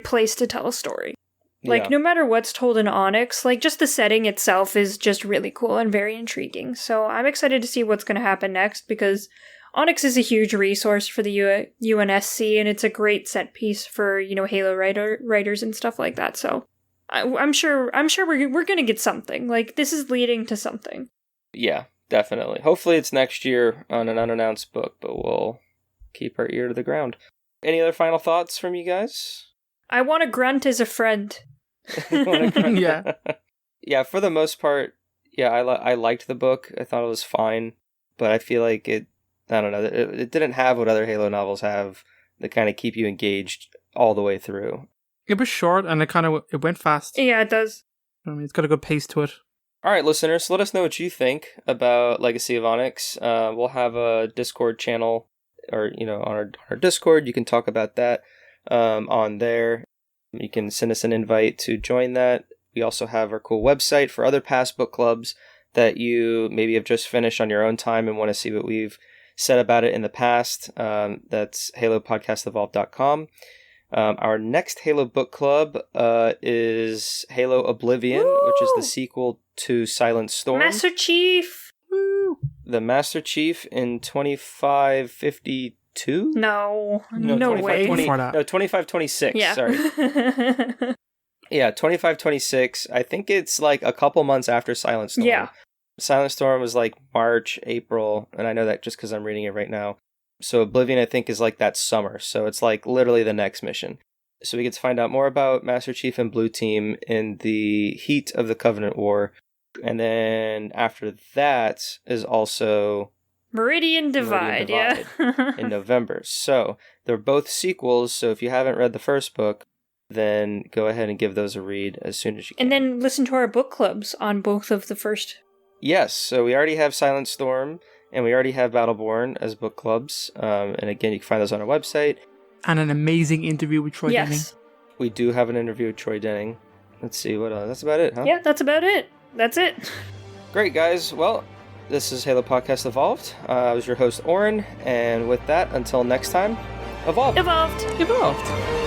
place to tell a story. Like, no matter what's told in Onyx, like, just the setting itself is just really cool and very intriguing. So I'm excited to see what's going to happen next, because Onyx is a huge resource for the UNSC, and it's a great set piece for, Halo writers and stuff like that. So I'm sure we're going to get something. Like, this is leading to something. Yeah, definitely. Hopefully it's next year on an unannounced book, but we'll keep our ear to the ground. Any other final thoughts from you guys? I want a grunt as a friend. Yeah. Yeah, for the most part, yeah, I liked the book. I thought it was fine, but I feel like I don't know, it didn't have what other Halo novels have that kind of keep you engaged all the way through. It was short, and it went fast. Yeah, it does. I mean, it's got a good pace to it. All right, listeners, let us know what you think about Legacy of Onyx. We'll have a Discord channel, or on our Discord. You can talk about that on there. You can send us an invite to join that. We also have our cool website for other past book clubs that you maybe have just finished on your own time and want to see what we've said about it in the past. That's halopodcastevolved.com. Our next Halo book club is Halo Oblivion, which is the sequel to Silent Storm. Master Chief! Woo! The Master Chief in 2552? No way. 2526, Yeah. sorry. Yeah, 2526. I think it's like a couple months after Silent Storm. Yeah. Silent Storm was like March, April, and I know that just because I'm reading it right now. So Oblivion, I think, is like that summer. So it's like literally the next mission. So we get to find out more about Master Chief and Blue Team in the heat of the Covenant War. And then after that is also Meridian Divide, yeah. in November. So they're both sequels. So if you haven't read the first book, then go ahead and give those a read as soon as you can. And then listen to our book clubs on both of the first. Yes, so we already have Silent Storm, and we already have Battleborn as book clubs. And again, you can find those on our website. And an amazing interview with Troy Denning. Yes. We do have an interview with Troy Denning. Let's see, what else? That's about it, huh? Yeah, that's about it. That's it. Great, guys. Well, this is Halo Podcast Evolved. I was your host, Oran, and with that, until next time, evolve! Evolved. Evolved.